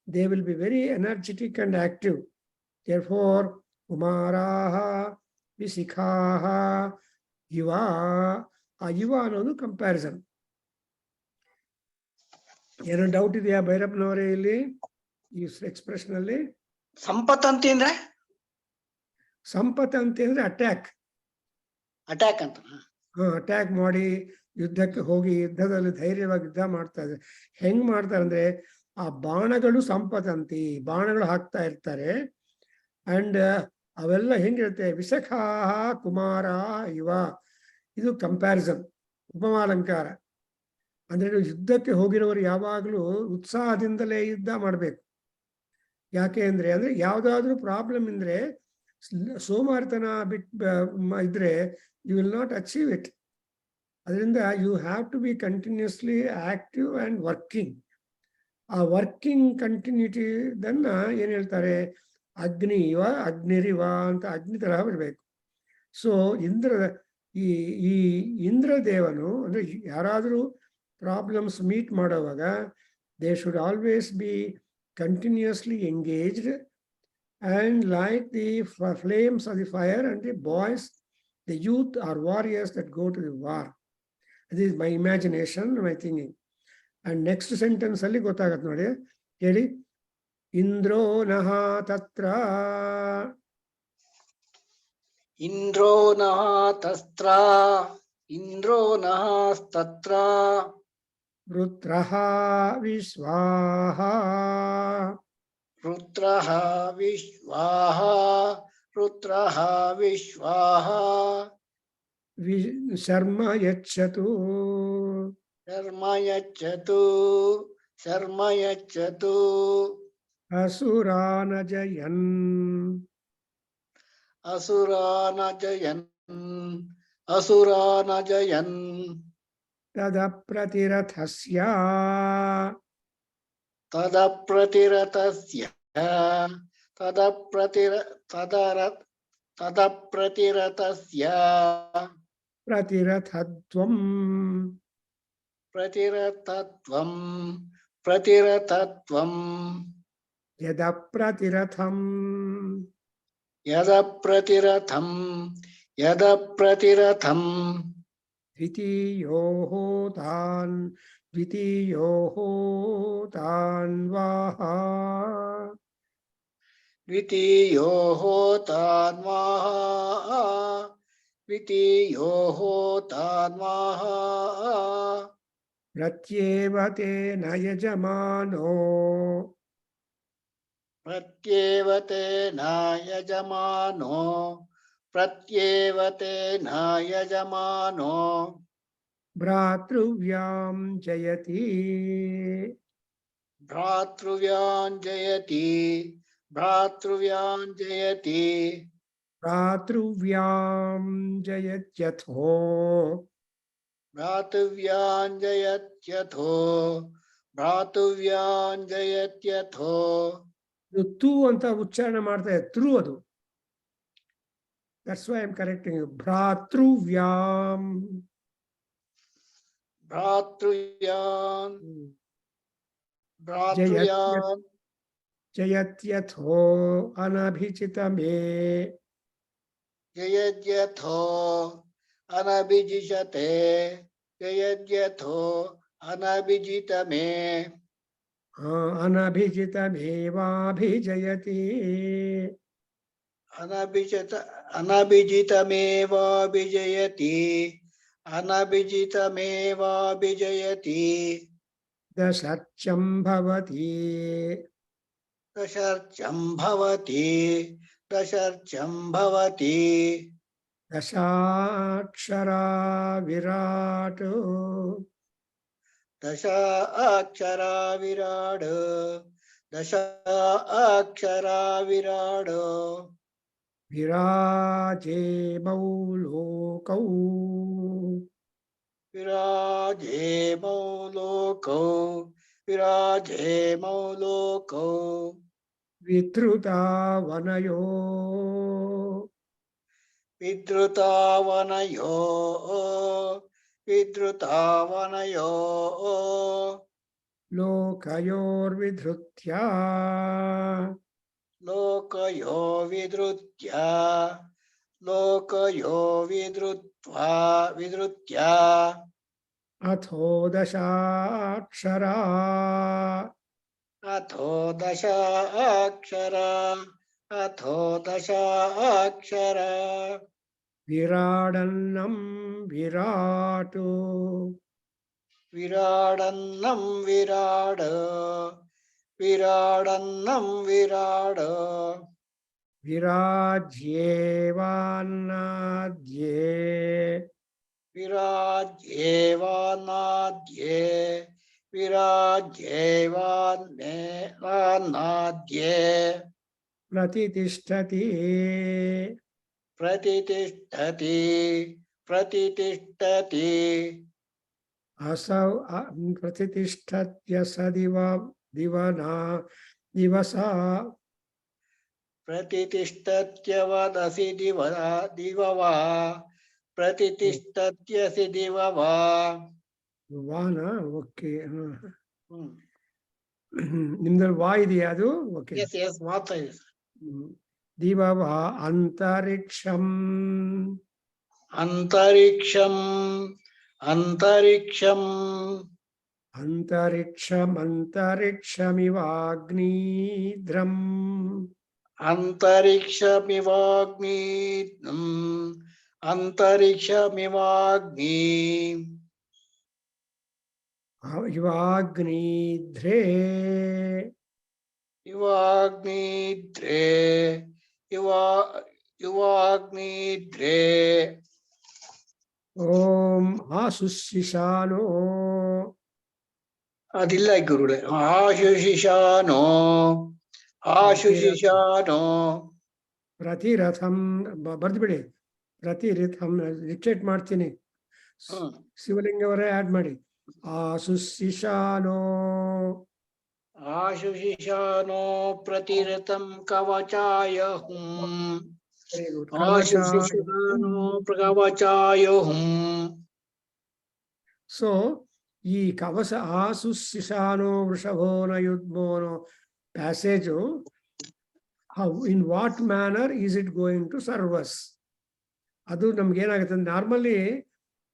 they will be very energetic and active. Therefore kumaraha visikhaha iva. Iva ಅನ್ನೋದು comparison. ಏನೋ doubt ಇದೆಯಾ ಭೈರಪ್ಪನವರೇ ಇಲ್ಲಿ ಈ expression ಅಲ್ಲಿ? ಸಂಪತ್ ಅಂತ ಅಂದ್ರೆ, ಸಂಪತ್ ಅಂತಂದ್ರೆ attack. Attack ಅಂತ. ಅಟ್ಯಾಕ್ ಮಾಡಿ ಯುದ್ಧಕ್ಕೆ ಹೋಗಿ ಯುದ್ಧದಲ್ಲಿ ಧೈರ್ಯವಾಗಿ ಯುದ್ಧ ಮಾಡ್ತಾ ಇದ್ದಾರೆ. ಹೆಂಗ್ ಮಾಡ್ತಾರೆ ಅಂದ್ರೆ, ಆ ಬಾಣಗಳು ಸಂಪತಂತಿ, ಬಾಣಗಳು ಹಾಕ್ತಾ ಇರ್ತಾರೆ. ಅಂಡ್ ಅವೆಲ್ಲ ಹೆಂಗಿರುತ್ತೆ, ವಿಶಖಾಹ ಕುಮಾರ ಇವ. ಇದು ಕಂಪ್ಯಾರಿಸನ್, ಉಪಮಾಲಂಕಾರ. ಅಂದ್ರೆ ನೀವು ಯುದ್ಧಕ್ಕೆ ಹೋಗಿರೋರು ಯಾವಾಗಲೂ ಉತ್ಸಾಹದಿಂದಲೇ ಯುದ್ಧ ಮಾಡಬೇಕು. ಯಾಕೆ ಅಂದ್ರೆ ಯಾವುದಾದ್ರೂ ಪ್ರಾಬ್ಲಮ್ ಇದ್ರೆ ಸೋಮಾರಿತನ ಇದ್ರೆ you will not achieve it. ಅದರಿಂದ you have to be continuously active and working. ಆ ವರ್ಕಿಂಗ್ ಕಂಟಿನ್ಯೂಟಿದನ್ನ ಏನು ಹೇಳ್ತಾರೆ, ಅಗ್ನಿ ಇವ ಅಗ್ನಿರಿವ ಅಂತ, ಅಗ್ನಿ ತರಹ ಬರಬೇಕು. ಸೊ ಈ ಈ ಇಂದ್ರದೇವನು ಅಂದರೆ ಯಾರಾದರೂ ಪ್ರಾಬ್ಲಮ್ಸ್ ಮೀಟ್ ಮಾಡೋವಾಗ they should always B continuously engaged, and like the flames of the fire and the boys, the youth are warriors that go to the war. This is my imagination, my thinking. And next sentence ಅಲ್ಲಿ ಗೊತ್ತಾಗತ್ತೆ ನೋಡಿ, ಹೇಳಿ. ಇಂದ್ರೋ ನಃ ತತ್ರ ಇಂದ್ರೋ ನಃ ತತ್ರ ಇಂದ್ರೋ ನಃ ತತ್ರ ವೃತ್ರಃ ವಿಶ್ವಾಹ ರುದ್ರಃ ವಿಶ್ವಾಹ ರುದ್ರಃ ವಿಶ್ವಾಹ ಶರ್ಮ ಯಚ್ಚತು ಶರ್ಮ ಯಚ್ಚತು ಶರ್ಮ ಯಚ್ಚತು ಅಸುರಾನಜಯನ್ ಅಸುರಾನಜಯನ್ ಅಸುರಾನಜಯನ್ ತದಪ್ರತಿರಥಸ್ಯ ತದಪ್ರತಿರತಸ್ಯ ತದಪ್ರತಿರತಸ್ಯ ಪ್ರತಿರಥತ್ವಂ ಪ್ರತಿರತತ್ವಂ ಪ್ರತಿರತತ್ವಂ ಯದಪ್ರತಿರಥಂ ಯದಪ್ರತಿರಥಂ ಯದಪ್ರತಿರಥಂ ದ್ವಿತೀಯೋಃ ತಾನ್ವಾಹ ದ್ವಿತೀಯೋಃ ತಾನ್ವಾಹ ದ್ವಿತೀಯೋಃ ತಾನ್ವಾಹ ಪ್ರತ್ಯೇವ ತೇನ ಯಜಮಾನೋ ಪ್ರತ್ಯೇವ ತೇನ ಯಜಮಾನೋ ಪ್ರತ್ಯೇವ ತೇನ ಯಜಮಾನೋ ಭ್ರಾತೃವ್ಯಾಂ ಜಯತಿ ಭ್ರಾತೃವ್ಯಾನ್ ಜಯತಿ ಭ್ರಾತೃವ್ಯಾನ್ ಜಯತಿ ಭ್ರಾತೃವ್ಯಾಂ ಜಯತ್ಯಥೋ ಭ್ರಾತೃವ್ಯಾನ್ ಜಯತ್ಯಥೋ ಭ್ರಾತೃವ್ಯಾನ್ ಜಯತ್ಯಥೋ. ತು ಅಂತ ಉಚ್ಚಾರಣೆ ಮಾಡ್ತಾ ಇದೆ, ತ್ರೂ ಅದು. That's why I am correcting you. ಭ್ರಾತೃವ್ಯಾಂ ಭ್ರಾತೃವ್ಯಾನ್ ಭ್ರಾತೃವ್ಯಾನ್ ಜಯತ್ಯಥೋ ಅನಭಿಚಿತಮೇ ಜಯದ್ಯಥೋ ಅನಭಿಜಿಷತೆ ಜಯದ್ಯಥೋ ಅನಭಿಜಿತಮೇ ಅನಭಿಜಿತಮೇವಾಭಿಜಯತಿ ಅನಭಿಜಿತಮೇವಾಭಿಜಯತಿ ಅನಭಿಜಿತಮೇವಾಭಿಜಯತಿ. ದಶರ್ಚಂ ಭವತಿ ದಶರ್ಚಂ ಭವತಿ ದಶರ್ಚಂ ಭವತಿ ದಶಾಕ್ಷರಾ ವಿರಾಟ್ ದಶ ಅಕ್ಷರ ವಿರಾಡ್ ದಶ ಅಕ್ಷರ ವಿರಾಡ್ ವಿರಾಜೇಮೌ ಲೋಕೌ ವಿರಾಜೇಮೌ ಲೋಕೌ ವಿರಾಜೇಮೌ ಲೋಕೌ ವಿಧೃತಾವನಯೋ ವಿಧೃತಾವನಯೋ ವಿಧೃತಾವನಯೋ ಲೋಕಯೋರ್ವಿಧೃತ್ಯ ಲೋಕಯೋ ವಿಧೃತ್ಯ ಲೋಕಯೋ ವಿಧೃತ್ವಾ ವಿಧೃತ್ಯ ಅಥೋ ದಶಾಕ್ಷರಾ ಅಥೋ ದಶ ಅಕ್ಷರ ಅಥೋ ದಶ ಅಕ್ಷರ ವಿರಾಡನ್ನಂ Virat ವಿರಾಡನ್ನಂ ವಿರಾಡ ವಿರಾಡನ್ನಂ ವಿರಾಡ Virajyevanadye. Virajyevanadye. Virajyevanadye. Pratitishthati. Pratitishthati. Pratitishthati. Asav pratitishthtyasa divana divasa. Pratitishtatyavadasi divava. Pratitishtatyasi divava. Vana, okay. ನಿಮ್ದಲ್ಲಿ ವಾ ಇದೆಯಾ ಅದು? ಓಕೆ. Yes, yes, ಮಾತಾ ಇದೆ. ದಿವವ ಅಂತರಿಕ್ಷಂ. ಅಂತರಿಕ್ಷಂ. ಅಂತರಿಕ್ಷಂ. ಅಂತರಿಕ್ಷಮಿವಾಗ್ನಿಧ್ರಂ. ಅಂತರಿಕ್ಷಮಿವಾಗ್ನಿ. ಅಂತರಿಕ್ಷಮಿವಾಗ್ನಿ. ಇವಾಗ್ನಿಧ್ರೇ. ಇವಾಗ್ನಿಧ್ರೇ. ಇವಾಗ್ನಿಧ್ರೇ. ಓಂ ಆಸುಶಿಶಾನೋ. ಅದಿಲ್ಲ ಗುರುಡೆ. ಆಶುಶಿಶಾನೋ. ಆಶುಶಿಶಾನೋ. ಪ್ರತಿರಥಂ ಬರ್ದ್ಬಿಡಿ. ಪ್ರತಿರಥಂ ಡಿಕ್ಟೇಟ್ ಮಾಡ್ತೀನಿ. ಶಿವಲಿಂಗವರೇ ಆಡ್ ಮಾಡಿ. ಆಸುಶಿಶಾನೋ. ಆಶುಶಿಶಾನೋ ಪ್ರತಿರಥಂ ಕವಚಾಯ ಹುಂ. Very good. ಆಶುಶಿಶಾನೋ ಕವಚಾಯ ಹುಂ. ಸೊ ಈ ಕವಸ ಆಸುಶಿಶಾನೋ ವೃಷಭೋನ ಯುದ್ಮೋನೋ passage how in what manner is it going to serve us? ಅದು ನಮ್ಗೆ ಏನಾಗುತ್ತೆ, ನಾರ್ಮಲಿ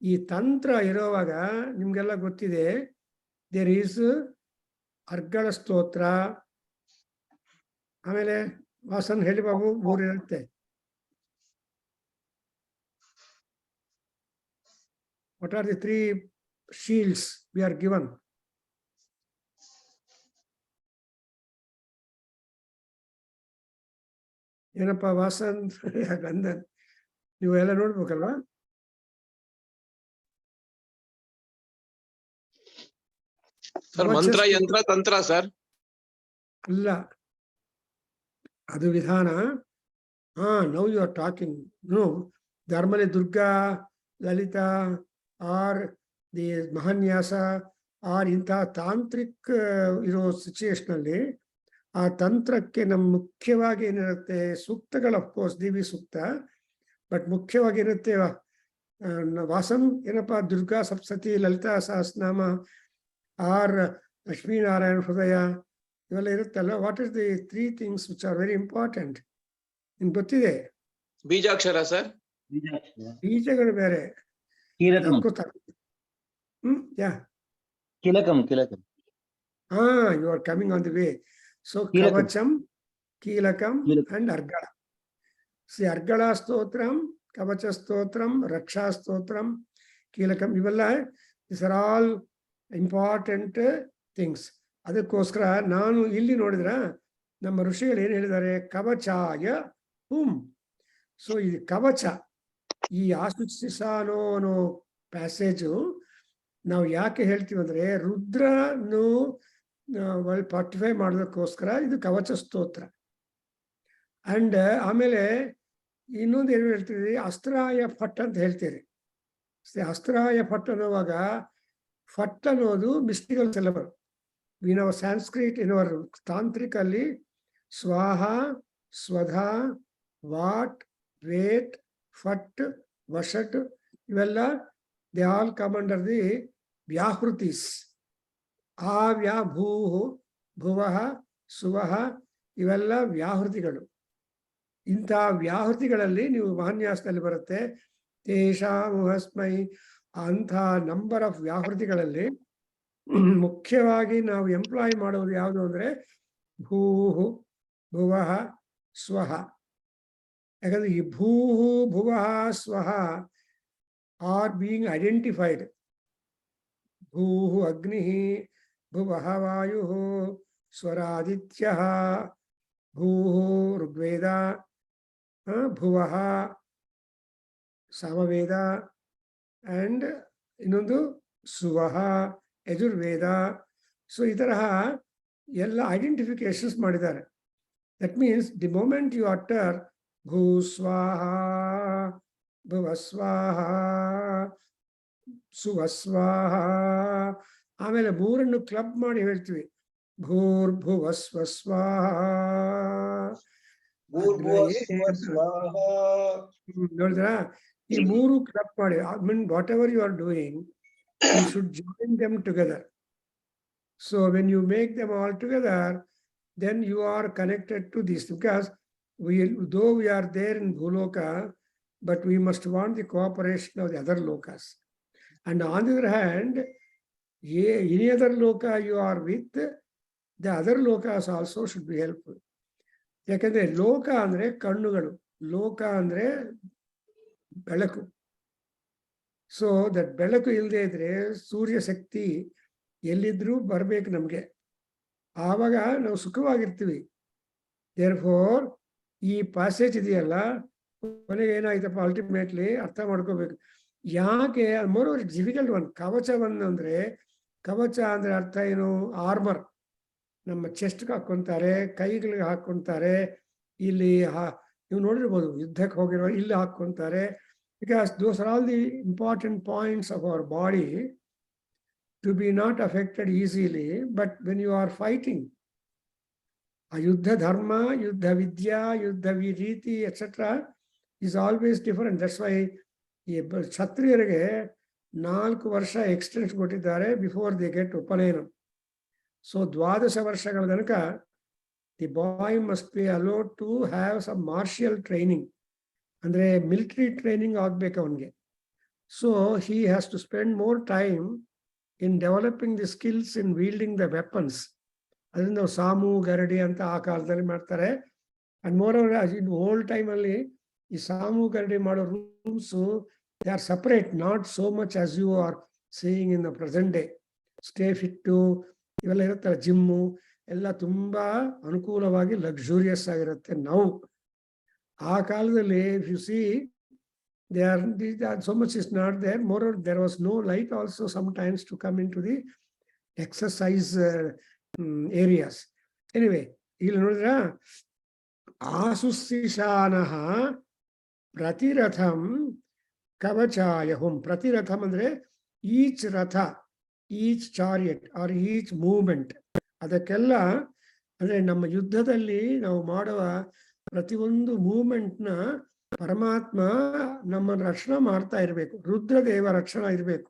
ಈ ತಂತ್ರ ಇರೋವಾಗ ನಿಮ್ಗೆಲ್ಲ ಗೊತ್ತಿದೆ, ದೇರ್ ಈಸ್ ಅರ್ಗಳ ಸ್ತೋತ್ರ, ಆಮೇಲೆ ವಾಸನ್ ಹೇಳಿ Babu ಮೂರಿರುತ್ತೆ. What are the three shields we are given? ಏನಪ್ಪ ವಾಸನ್ ಗಂಧನ್ ನೀವು ಎಲ್ಲ ನೋಡ್ಬೇಕಲ್ವಾ? ಮಂತ್ರ ಯಂತ್ರ ತಂತ್ರ ಸರ್ ಅಲ್ಲ, ಅದು ವಿಧಾನ. Now you are talking. No, ಧರ್ಮಲಿ ದುರ್ಗಾ, ಲಲಿತಾ ಆರ್ ದಿ ಮಹಾನ್ಯಾಸ ಆರ್ ಇಂಥ ತಾಂತ್ರಿಕ್ ಇರೋ ಸಿಚುಯೇಷನ್ ಅಲ್ಲಿ ಆ ತಂತ್ರಕ್ಕೆ ಮುಖ್ಯವಾಗಿ ಏನಿರುತ್ತೆ, ಸೂಕ್ತಗಳು ಅಫ್ಕೋರ್ಸ್ ದೇವಿ ಸೂಕ್ತ, ಬಟ್ ಮುಖ್ಯವಾಗಿ ಏನಿರುತ್ತೆ ವಾಸಂ ಏನಪ್ಪಾ, ದುರ್ಗಾ ಸಪ್ತತಿ, ಲಲಿತಾ ಸಹಸ್ರನಾಮ ಆರ್ ಲಕ್ಷ್ಮೀನಾರಾಯಣ ಹೃದಯ ಇವೆಲ್ಲ ಇರುತ್ತಲ್ಲ. What is the three things which are very important? ನಿಮ್ಗೆ ಗೊತ್ತಿದೆ? ಬೀಜಾಕ್ಷರ ಸರ್. ಬೀಜಗಳು ಬೇರೆ. You are coming on the way. So ಕವಚಂ, ಕೀಲಕಂ ಅಂಡ್ ಅರ್ಗಳ. ಸಿ ಅರ್ಗಳ ಸ್ತೋತ್ರಂ, ಕವಚ ಸ್ತೋತ್ರಂ, ರಕ್ಷಾ ಸ್ತೋತ್ರಂ, ಕೀಲಕಂ, ಇವೆಲ್ಲ this are all important things. ಅದಕ್ಕೋಸ್ಕರ ನಾನು ಇಲ್ಲಿ ನೋಡಿದ್ರ ನಮ್ಮ ಋಷಿಗಳು ಏನ್ ಹೇಳಿದ್ದಾರೆ, ಕವಚಾಯ ಹುಂ. ಸೊ ಈ ಕವಚ, ಈ ಆಸುಶಿಶಾನೋ ಅನ್ನೋ ಪ್ಯಾಸೇಜು ನಾವು ಯಾಕೆ ಹೇಳ್ತೀವಿ ಅಂದ್ರೆ, ರುದ್ರನು ಫಾರ್ಟಿಫೈ ಮಾಡೋದಕ್ಕೋಸ್ಕರ ಇದು ಕವಚ ಸ್ತೋತ್ರ. ಅಂಡ್ ಆಮೇಲೆ ಇನ್ನೊಂದು ಏನು ಹೇಳ್ತೀವಿ, ಅಸ್ತ್ರಾಯ ಫಟ್ ಅಂತ ಹೇಳ್ತೀರಿ. ಅಸ್ತ್ರಾಯ ಫಟ್ ಅನ್ನುವಾಗ, ಫಟ್ ಅನ್ನೋದು mystical syllable. In our Sanskrit, in our ತಾಂತ್ರಿಕಲ್ಲಿ ಸ್ವಾಹ, ಸ್ವಧ, ವಾಟ್, ವೇಟ್, ಫಟ್, ವಷಟ್ ಇವೆಲ್ಲ they all come under the ವ್ಯಾಹೃತೀಸ್. ಆ ಭೂಃ, ಭುವಃ, ಸುವಃ ಇವೆಲ್ಲ ವ್ಯಾಹೃತಿಗಳು. ಇಂಥ ವ್ಯಾಹೃತಿಗಳಲ್ಲಿ ನೀವು ಮಹಾನ್ಯಾಸದಲ್ಲಿ ಬರುತ್ತೆ ತೇಷಾಮುಹಸ್ಮೈ. ಅಂಥ ನಂಬರ್ ಆಫ್ ವ್ಯಾಹೃತಿಗಳಲ್ಲಿ ಮುಖ್ಯವಾಗಿ ನಾವು ಎಂಪ್ಲಾಯ್ ಮಾಡೋದು ಯಾವುದು ಅಂದ್ರೆ ಭೂಃ, ಭುವಃ, ಸ್ವಃ. ಯಾಕಂದ್ರೆ ಈ ಭೂಃ, ಭುವಃ, ಸ್ವಃ ಆರ್ ಬೀಯಿಂಗ್ ಐಡೆಂಟಿಫೈಡ್. ಭೂಃ ಅಗ್ನಿ, ಭುವಃ ವಾಯು, ಸ್ವರಾದಿತ್ಯ. ಭೂಃ Rigveda, Bhuvaha, Samaveda, and Suvaha, Yajurveda. So itaraha yella identifications madidare. That means the moment you utter Bhuswaha, Bhuvaswaha, Suvaswaha, ಆಮೇಲೆ ಮೂರನ್ನು ಕ್ಲಬ್ ಮಾಡಿ ಹೇಳ್ತೀವಿ. ಭೂರ್ಭುವಸ್ವಸ್ವಾಹ. ನೋಡಿದ್ರಾ, ಈ ಮೂರು ಕ್ಲಬ್ ಮಾಡಿ, I mean whatever you are doing, you should join them together. So when you make them all together, then you are connected to this, because though we are there in Bhuloka, but we must want the cooperation of the other lokas. And on the other hand, any other loka you are with, the other lokas also should be helpful. ಯಾಕಂದ್ರೆ ಲೋಕ ಅಂದ್ರೆ ಕಣ್ಣುಗಳು, ಲೋಕ ಅಂದ್ರೆ ಬೆಳಕು. So that ಬೆಳಕು ಇಲ್ಲದೆ ಇದ್ರೆ ಸೂರ್ಯ ಶಕ್ತಿ ಎಲ್ಲಿದ್ರೂ ಬರ್ಬೇಕು ನಮ್ಗೆ, ಆವಾಗ ನಾವು ಸುಖವಾಗಿರ್ತೀವಿ. ದೇರ್ಫೋರ್ ಈ ಪ್ಯಾಸೇಜ್ ಇದೆಯಲ್ಲ, ಕೊನೆಗೆ ಏನಾಯ್ತಪ್ಪ, ಅಲ್ಟಿಮೇಟ್ಲಿ ಅರ್ಥ ಮಾಡ್ಕೋಬೇಕು. ಯಾಕೆ ಮೋರ್ ಡಿಫಿಕಲ್ಟ್ ಒನ್. ಕವಚವನ್ನು ಅಂದ್ರೆ, ಕವಚ ಅಂದ್ರೆ ಅರ್ಥ ಏನು? ಆರ್ಮರ್. ನಮ್ಮ ಚೆಸ್ಟ್ಗೆ ಹಾಕೊಂತಾರೆ, ಕೈಗಳಿಗೆ ಹಾಕೊಂತಾರೆ. ಇಲ್ಲಿ ನೀವು ನೋಡಿರ್ಬೋದು, ಯುದ್ಧಕ್ಕೆ ಹೋಗಿರೋ ಇಲ್ಲಿ ಹಾಕೊಂತಾರೆ. Because those are all the important points of our body to be not affected easily. But when you are fighting, Yuddha Dharma, Yuddha Vidya, Yuddha Viriti, etc. is always different. That's why Kshatriyarige 4 ವರ್ಷ extension ಕೊಟ್ಟಿದ್ದಾರೆ before they get Upanayana. So 12 ವರ್ಷಗಳ ತನಕ the boy must be allowed to have some martial training. ಅಂದ್ರೆ military training ಆಗ್ಬೇಕು ಅವನಿಗೆ. So he has to spend more time in developing the skills in wielding the weapons. ಅದರಿಂದ ಸಾಮು ಗರಡಿ ಅಂತ ಆ ಕಾಲದಲ್ಲಿ ಮಾಡ್ತಾರೆ. And moreover in old ಟೈಮಲ್ಲಿ ಈ ಸಾಮು ಗರಡಿ ಮಾಡೋ rooms they are separate, not so much as you are seeing in the present day. Stay fit ಇವೆಲ್ಲ ಇರುತ್ತಲ್ಲ, ಜಿಮ್ಮು ಎಲ್ಲ ತುಂಬಾ ಅನುಕೂಲವಾಗಿ ಲಕ್ಸುರಿಯಸ್ ಆಗಿರುತ್ತೆ. ನಾವು ಆ ಕಾಲದಲ್ಲಿ if you see, so much is not there. Moreover, there was no light also sometimes to come into the exercise areas. Anyway, ಇಲ್ಲಿ ನೋಡಿದ್ರ ಆಸುಶಿಶಾನಃ ಪ್ರತಿರಥಂ ಕವಚಾಯಹುಂ. ಪ್ರತಿರಥಂ ಅಂದ್ರೆ ಈಚ್ ರಥ, each chariot or each movement. ಅದಕ್ಕೆಲ್ಲ ಅಂದ್ರೆ ನಮ್ಮ ಯುದ್ಧದಲ್ಲಿ ನಾವು ಮಾಡುವ ಪ್ರತಿಯೊಂದು ಮೂವ್ಮೆಂಟ್ನ ಪರಮಾತ್ಮ ನಮ್ಮನ್ನು ರಕ್ಷಣೆ ಮಾಡ್ತಾ ಇರಬೇಕು. ರುದ್ರದೇವ ರಕ್ಷಣಾ ಇರಬೇಕು.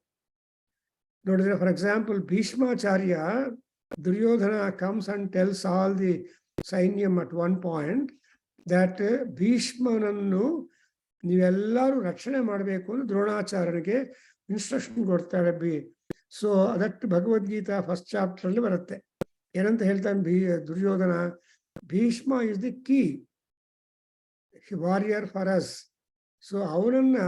ನೋಡಿದ್ರೆ, for example, Bhishmacharya, Duryodhana comes and tells all the ಸೈನ್ಯಂ ಅಟ್ ಒನ್ ಪಾಯಿಂಟ್ ದಟ್ ಭೀಷ್ಮನನ್ನು ನೀವೆಲ್ಲರೂ ರಕ್ಷಣೆ ಮಾಡಬೇಕು ಅಂತ ದ್ರೋಣಾಚಾರ್ಯನಿಗೆ ಇನ್ಸ್ಟ್ರಕ್ಷನ್ ಕೊಡ್ತಾಳೆ. ಸೊ ಅದಕ್ಕೆ ಭಗವದ್ಗೀತಾ ಫಸ್ಟ್ ಚಾಪ್ಟರ್ ಅಲ್ಲಿ ಬರುತ್ತೆ. ಏನಂತ ಹೇಳ್ತಾನೆ Duryodhana, Bhishma is the key warrior for us. So ಅವನನ್ನ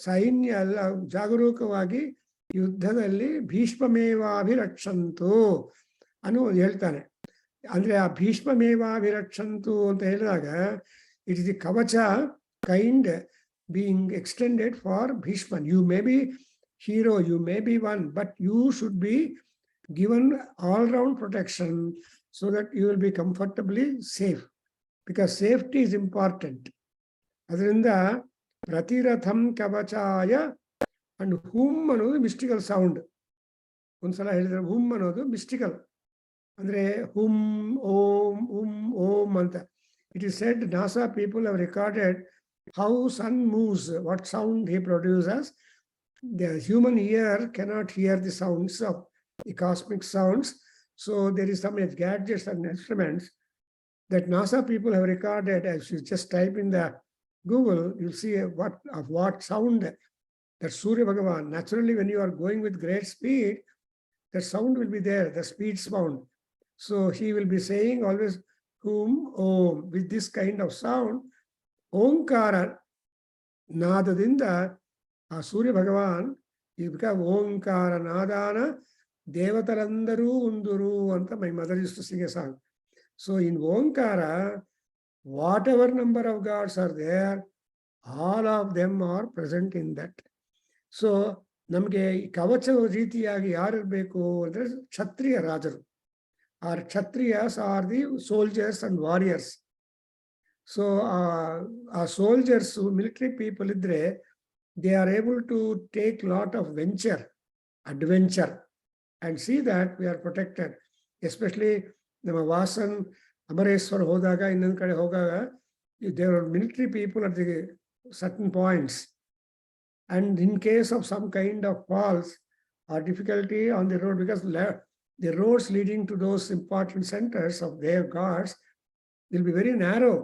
ಸೈನ್ಯ ಎಲ್ಲ ಜಾಗರೂಕವಾಗಿ ಯುದ್ಧದಲ್ಲಿ ಭೀಷ್ಮಮೇವಾಭಿರಕ್ಷಂತು ಅನ್ನೋ ಹೇಳ್ತಾನೆ. ಅಂದ್ರೆ ಆ ಭೀಷ್ಮಮೇವಾಭಿರಕ್ಷಂತು ಅಂತ ಹೇಳಿದಾಗ ಇಟ್ ಇಸ್ ದಿ ಕವಚ kind being extended for Bhishman. You may be hero, you may be one, but you should be given all-round protection so that you will be comfortably safe, because safety is important. ಅದರಿಂದ ಪ್ರತಿರಥಂ ಕವಚಾಯ. And ಹುಮ್ ಅನ್ನೋದು mystical sound. ಒಂದ್ಸಲ ಹೇಳಿದ್ರೆ ಹುಮ್ ಅನ್ನೋದು mystical, ಅಂದ್ರೆ ಹುಮ್ ಓಂ ಓಂ ಅಂತ. It is said NASA people have recorded how sun moves, what sound he produces. The human ear cannot hear the sounds of the cosmic sounds. So there is some gadgets and instruments that NASA people have recorded. As you just type in the Google, you'll see what sound that Surya Bhagavan. Naturally, when you are going with great speed, that sound will be there, the speed sound. So he will be saying always Hum Om with this kind of sound. Omkara Nadadinda Surya Bhagavan, you become Omkara Nadana ದೇವತರಂದರೂ ಉಂದುರು ಅಂತ my mother use to sing a song. So in Omkara whatever number of gods are there, all of them are present in that. So ನಮಗೆ ಈ ಕವಚ ರೀತಿಯಾಗಿ ಯಾರಿರ್ಬೇಕು ಅಂದ್ರೆ ಕ್ಷತ್ರಿಯ ರಾಜರು. Are Kshatriyas are the soldiers and warriors. So ಆ ಸೋಲ್ಜರ್ಸ್ ಮಿಲಿಟರಿ ಪೀಪಲ್ ಇದ್ರೆ they are able to take lot of adventure and see that we are protected. Especially ನಮ್ಮ ವಾಸನ್ ಅಮರೇಶ್ವರ್ ಹೋದಾಗ ಇನ್ನೊಂದು ಕಡೆ ಹೋಗಾಗ there are military people at the certain points, and in case of some kind of falls or difficulty on the road, because the roads leading to those important centers of their gods will be very narrow.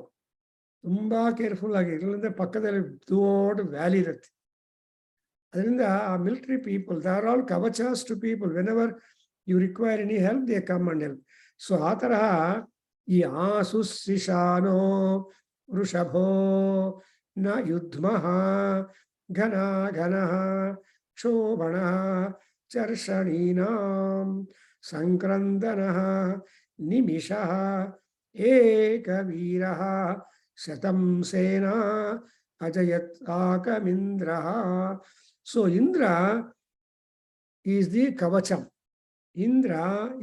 ತುಂಬಾ careful ಆಗಿ ಇಲ್ಲಿಂದ ಪಕ್ಕದಲ್ಲಿ ದೊಡ್ಡ valley ಇರುತ್ತೆ. ಅದರಿಂದ ಆ military people they are all ಕವಚಾಸ್ to people. Whenever you require any help they come and help. So ಆ ತರಹ ಈ ಆಸುಶಿಶಾನೋ ವೃಷಭೋ ನ ಯುದ್ಮಃ ಘನ ಘನ ಕ್ಷೋಭಣ ಚರ್ಷಣೀನಾಂ ಸಂಕ್ರಂದನಃ ನಿಮಿಷಃ ಏಕವೀರಃ ಶತಂ ಸೇನಾ ಅಜಯತ್ ಆಕಮಿಂದ್ರಃ. ಸೊ ಇಂದ್ರ ಈಸ್ ದಿ ಕವಚಂ, Indra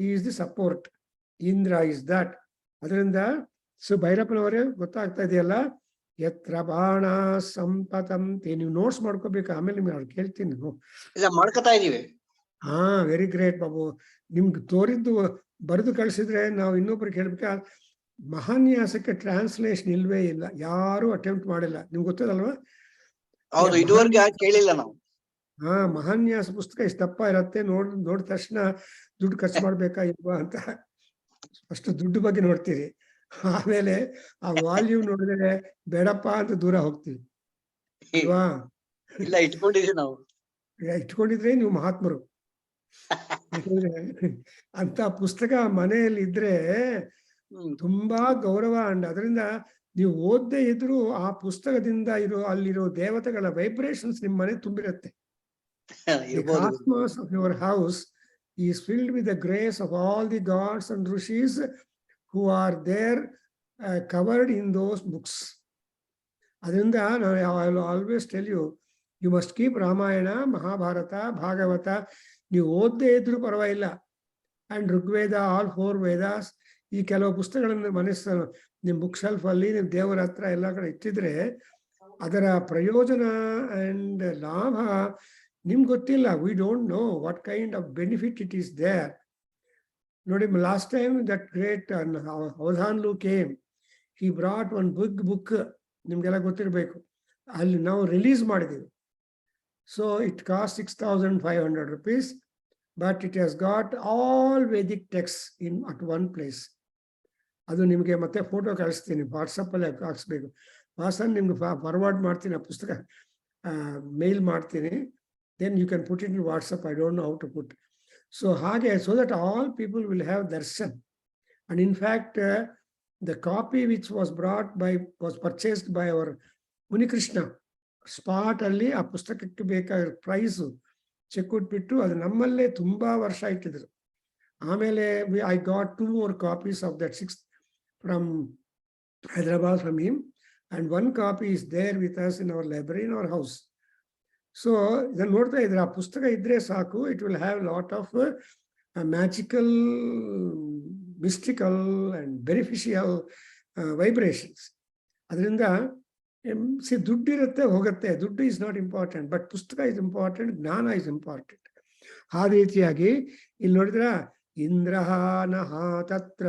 is the support, Indra is that. ಅದರಿಂದ ಸೊ ಭೈರಪ್ಪನವರೇ ಗೊತ್ತಾಗ್ತಾ ಇದೆಯಲ್ಲ, ಯತ್ರ ಬಾಣ ಸಂಪತಂತೆ. ನೀವು ನೋಟ್ಸ್ ಮಾಡ್ಕೋಬೇಕು, ಆಮೇಲೆ ನಿಮ್ಗೆ ಅವ್ರು ಕೇಳ್ತೀನಿ. ಇಲ್ಲ ಮಾಡ್ಕೊತಾ ಇದೀವಿ. ಹಾ, ವೆರಿ ಗ್ರೇಟ್ ಬಾಬು. ನಿಮ್ಗೆ ತೋರಿದ್ದು ಬರೆದು ಕಳಿಸಿದ್ರೆ ನಾವು ಇನ್ನೊಬ್ರಿಗೆ ಹೇಳ್ಬೇಕಾ. ಮಹಾನ್ಯಾಸಕ್ಕೆ ಟ್ರಾನ್ಸ್ಲೇಷನ್ ಇಲ್ವೇ ಇಲ್ಲ, ಯಾರು ಅಟೆಂಪ್ಟ್ ಮಾಡಿಲ್ಲ. ನಿಮ್ಗೆ ಗೊತ್ತದಲ್ವಾ? ಹೌದು, ಇದುವರೆಗೆ ಕೇಳಿಲ್ಲ ನಾವು. ಹಾ, ಮಹಾನ್ಯಾಸ ಪುಸ್ತಕ ಇಷ್ಟು ದಪ್ಪ ಇರತ್ತೆ. ನೋಡಿದ ತಕ್ಷಣ ದುಡ್ಡು ಖರ್ಚು ಮಾಡ್ಬೇಕಾ ಇಲ್ವಾ ಅಂತ ಫಸ್ಟ್ ದುಡ್ಡು ಬಗ್ಗೆ ನೋಡ್ತೀರಿ, ಆಮೇಲೆ ಆ ವಾಲ್ಯೂಮ್ ನೋಡಿದ್ರೆ ಬೇಡಪ್ಪ ಅಂತ ದೂರ ಹೋಗ್ತೀವಿ ಅಲ್ವಾ? ಇಲ್ಲ, ಇಟ್ಕೊಂಡಿದೀವಿ ನಾವು. ಇಟ್ಕೊಂಡಿದ್ರೆ ನೀವು ಮಹಾತ್ಮರು. ಅಂತ ಪುಸ್ತಕ ಮನೆಯಲ್ಲಿ ಇದ್ರೆ ತುಂಬಾ ಗೌರವ. ಅಂಡ್ ಅದರಿಂದ ನೀವು ಓದದೇ ಇದ್ರು ಆ ಪುಸ್ತಕದಿಂದ ಅಲ್ಲಿರೋ ದೇವತೆಗಳ ವೈಬ್ರೇಷನ್ಸ್ ನಿಮ್ಮ ಮನೆ ತುಂಬಿರುತ್ತೆ. The cosmos of your house is filled with the grace of all the gods and rishis who are there covered in those books. ಅದರಿಂದ I will always tell you, you must keep Ramayana, Mahabharata, Bhagavata ನೀವು ಓದದೇ ಇದ್ರು ಪರವಾಗಿಲ್ಲ. And Rigveda, all 4 Vedas, ಈ ಕೆಲವು ಪುಸ್ತಕಗಳನ್ನು ಮನಸ್ಸು ನಿಮ್ಮ book shelf ಅಲ್ಲಿ ನಿಮ್ಮ ದೇವರ ಹತ್ರ ಎಲ್ಲ ಕಡೆ ಇಟ್ಟಿದ್ರೆ ಅದರ ಪ್ರಯೋಜನ ಅಂಡ್ ಲಾಭ ನಿಮ್ಗೆ ಗೊತ್ತಿಲ್ಲ. We don't know what kind of benefit it is there. ನೋಡಿ, ಲಾಸ್ಟ್ ಟೈಮ್ ದಟ್ ಗ್ರೇಟ್ ಅವಧಾನ್ಲು came, he brought one big book, ನಿಮ್ಗೆಲ್ಲ ಗೊತ್ತಿರಬೇಕು. ಅಲ್ಲಿ ನಾವು ರಿಲೀಸ್ ಮಾಡಿದ್ದೀವಿ. So it cost 6,500 rupees, but it has got all Vedic texts in at one place. ಅದು ನಿಮಗೆ ಮತ್ತೆ ಫೋಟೋ ಕಳಿಸ್ತೀನಿ, ವಾಟ್ಸಪ್ಪಲ್ಲಿ ಹಾಕ್ಸ್ಬೇಕು. ವಾಸನ್ ನಿಮ್ಗೆ ಫಾರ್ವರ್ಡ್ ಮಾಡ್ತೀನಿ ಆ ಪುಸ್ತಕ, ಮೇಲ್ ಮಾಡ್ತೀನಿ. Then you can put it in WhatsApp. I don't know how to put. So hage, so that all people will have darshan. And in fact, the copy which was purchased by our Muni Krishna spot alli ಆ ಪುಸ್ತಕಕ್ಕೆ ಬೇಕಾದ price check ಕೊಟ್ಬಿಟ್ಟು ಅದು ನಮ್ಮಲ್ಲೇ ತುಂಬಾ ವರ್ಷ ಇಟ್ಟಿದ್ರು. ಆಮೇಲೆ I got 2 more copies of that 6 from Hyderabad from him, and 1 copy is there with us in our library in our house. So ಇದನ್ನು ನೋಡ್ತಾ ಇದ್ರೆ ಆ ಪುಸ್ತಕ ಇದ್ರೆ ಸಾಕು, it will have lot of magical, mystical and beneficial vibrations. ಅದರಿಂದ ದುಡ್ಡಿರುತ್ತೆ ಹೋಗುತ್ತೆ, ದುಡ್ಡು ಇಸ್ ನಾಟ್ ಇಂಪಾರ್ಟೆಂಟ್, ಬಟ್ ಪುಸ್ತಕ ಇಸ್ ಇಂಪಾರ್ಟೆಂಟ್, ಜ್ಞಾನ ಇಸ್ ಇಂಪಾರ್ಟೆಂಟ್. ಆ ರೀತಿಯಾಗಿ ಇಲ್ಲಿ ನೋಡಿದ್ರ ಇಂದ್ರಃ ನಃ ತತ್ರ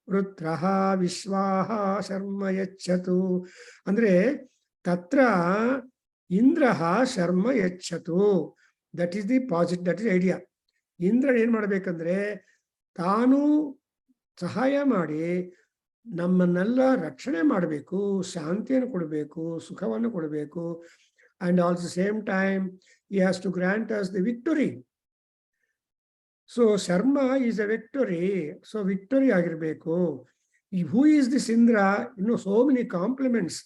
ವೃತ್ರಃ ವಿಶ್ವಾಹ ಶರ್ಮ ಯಚ್ಚತು. ಅಂದ್ರೆ ತತ್ರ ಇಂದ್ರಃ ಶರ್ಮ ಯಚ್ಚತು, that is the positive, that is idea. Indra ಏನ್ ಮಾಡ್ಬೇಕಂದ್ರೆ ತಾನು ಸಹಾಯ ಮಾಡಿ ನಮ್ಮನ್ನೆಲ್ಲ ರಕ್ಷಣೆ ಮಾಡಬೇಕು, ಶಾಂತಿಯನ್ನು ಕೊಡಬೇಕು, ಸುಖವನ್ನು ಕೊಡಬೇಕು. And also same time he has to grant us the victory. So Sharma is a victory. So victory ಆಗಿರ್ಬೇಕು. Who is this Indra? So many compliments,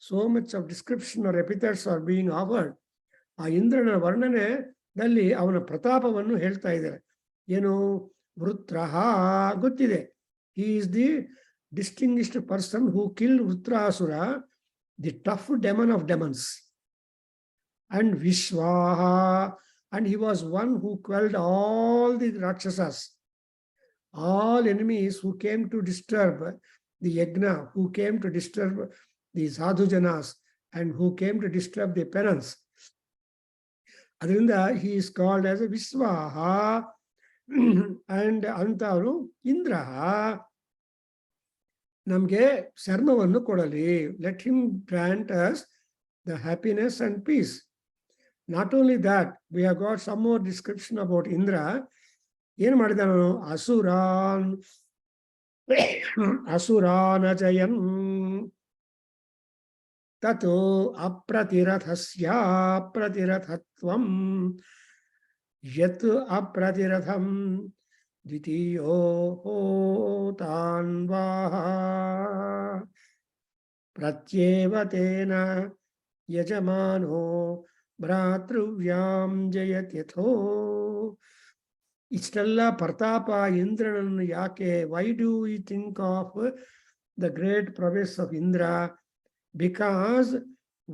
so much of description or epithets are being offered. ಆ ಇಂದ್ರನ ವರ್ಣನೆದಲ್ಲಿ ಅವನ ಪ್ರತಾಪವನ್ನು ಹೇಳ್ತಾ ಇದ್ದಾರೆ. ಏನು? ವೃತ್ರಃ ಗೊತ್ತಿದೆ, he is the distinguished person who killed Vrutrasura, the tough demon of demons. And Vishwaha, and he was one who quelled all the Rakshasas, all enemies who came to disturb the yajna, who came to disturb the sadhujanas, and who came to disturb the penance. Adrinda, he is called as a Vishwaha, and Antaru Indraha. Namge sarmavannu kodali. Let him grant us the happiness and peace. Not only that, we have got some more description about Indra. Yen madidanu asuran ajayan tato apratirathasya pratirathatvam yat apratiratham dvitiyo tanvaha pratyevatena yajamano ಭ್ರಾತೃವ್ಯಾಂ ಜಯತ್ಯಥೋ. ಇಷ್ಟೆಲ್ಲ ಪ್ರತಾಪ ಇಂದ್ರನನ್ನು ಯಾಕೆ? Why do you think of the great prowess of Indra? Because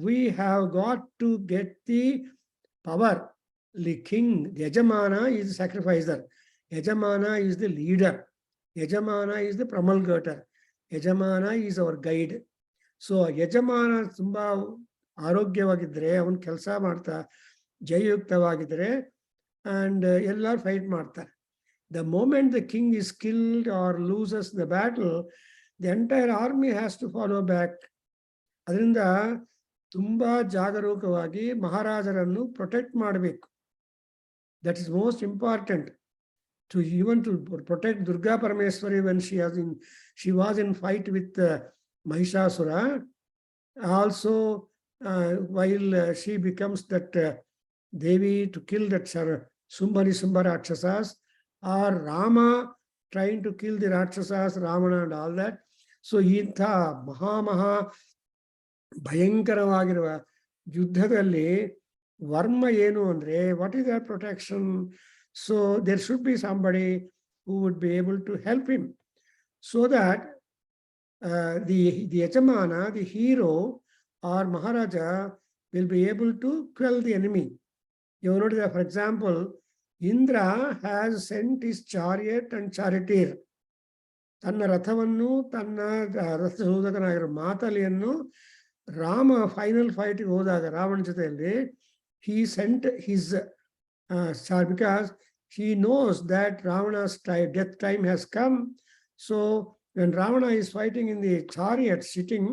we have got to get the power. The king, ಯಜಮಾನ is sacrificer, ಯಜಮಾನ is the leader, ಯಜಮಾನ is the promulgator, ಯಜಮಾನ is hour guide. So ಯಜಮಾನ ತುಂಬಾ ಆರೋಗ್ಯವಾಗಿದ್ದರೆ, ಅವನು ಕೆಲಸ ಮಾಡ್ತಾ ಜಯಯುಕ್ತವಾಗಿದ್ದರೆ, and ಎಲ್ಲರೂ ಫೈಟ್ ಮಾಡ್ತಾರೆ. The moment the king is killed or loses the battle, the entire army has to follow back. ಅದರಿಂದ ತುಂಬಾ ಜಾಗರೂಕವಾಗಿ ಮಹಾರಾಜರನ್ನು ಪ್ರೊಟೆಕ್ಟ್ ಮಾಡಬೇಕು. That is most important. To even to protect Durga Parameswari when she was in fight with Mahishasura. Also, while she becomes that Devi to kill that Sumbha Rakshasas, or Rama trying to kill the Rakshasas, Ravana and all that. So ಇಂಥ ಮಹಾ ಭಯಂಕರವಾಗಿರುವ ಯುದ್ಧದಲ್ಲಿ ವರ್ಮ ಏನು ಅಂದ್ರೆ, what is their protection? So there should be somebody who would be able to help him, so that the Yajamana, the hero or Maharaja, will be able to quell the enemy. You notice that, for example, Indra has sent his chariot and charioteer. ತನ್ನ ರಥವನ್ನು, ತನ್ನ ರಥಸೂದಕನಾಗಿರೋ ಮಾತಲಿಯನ್ನು Rama final ಫೈಟ್ಗೆ ಹೋದಾಗ ರಾವಣ ಜೊತೆಯಲ್ಲಿ he sent his because he knows that Ravana's death time has come. So when Ravana is fighting in the chariot sitting,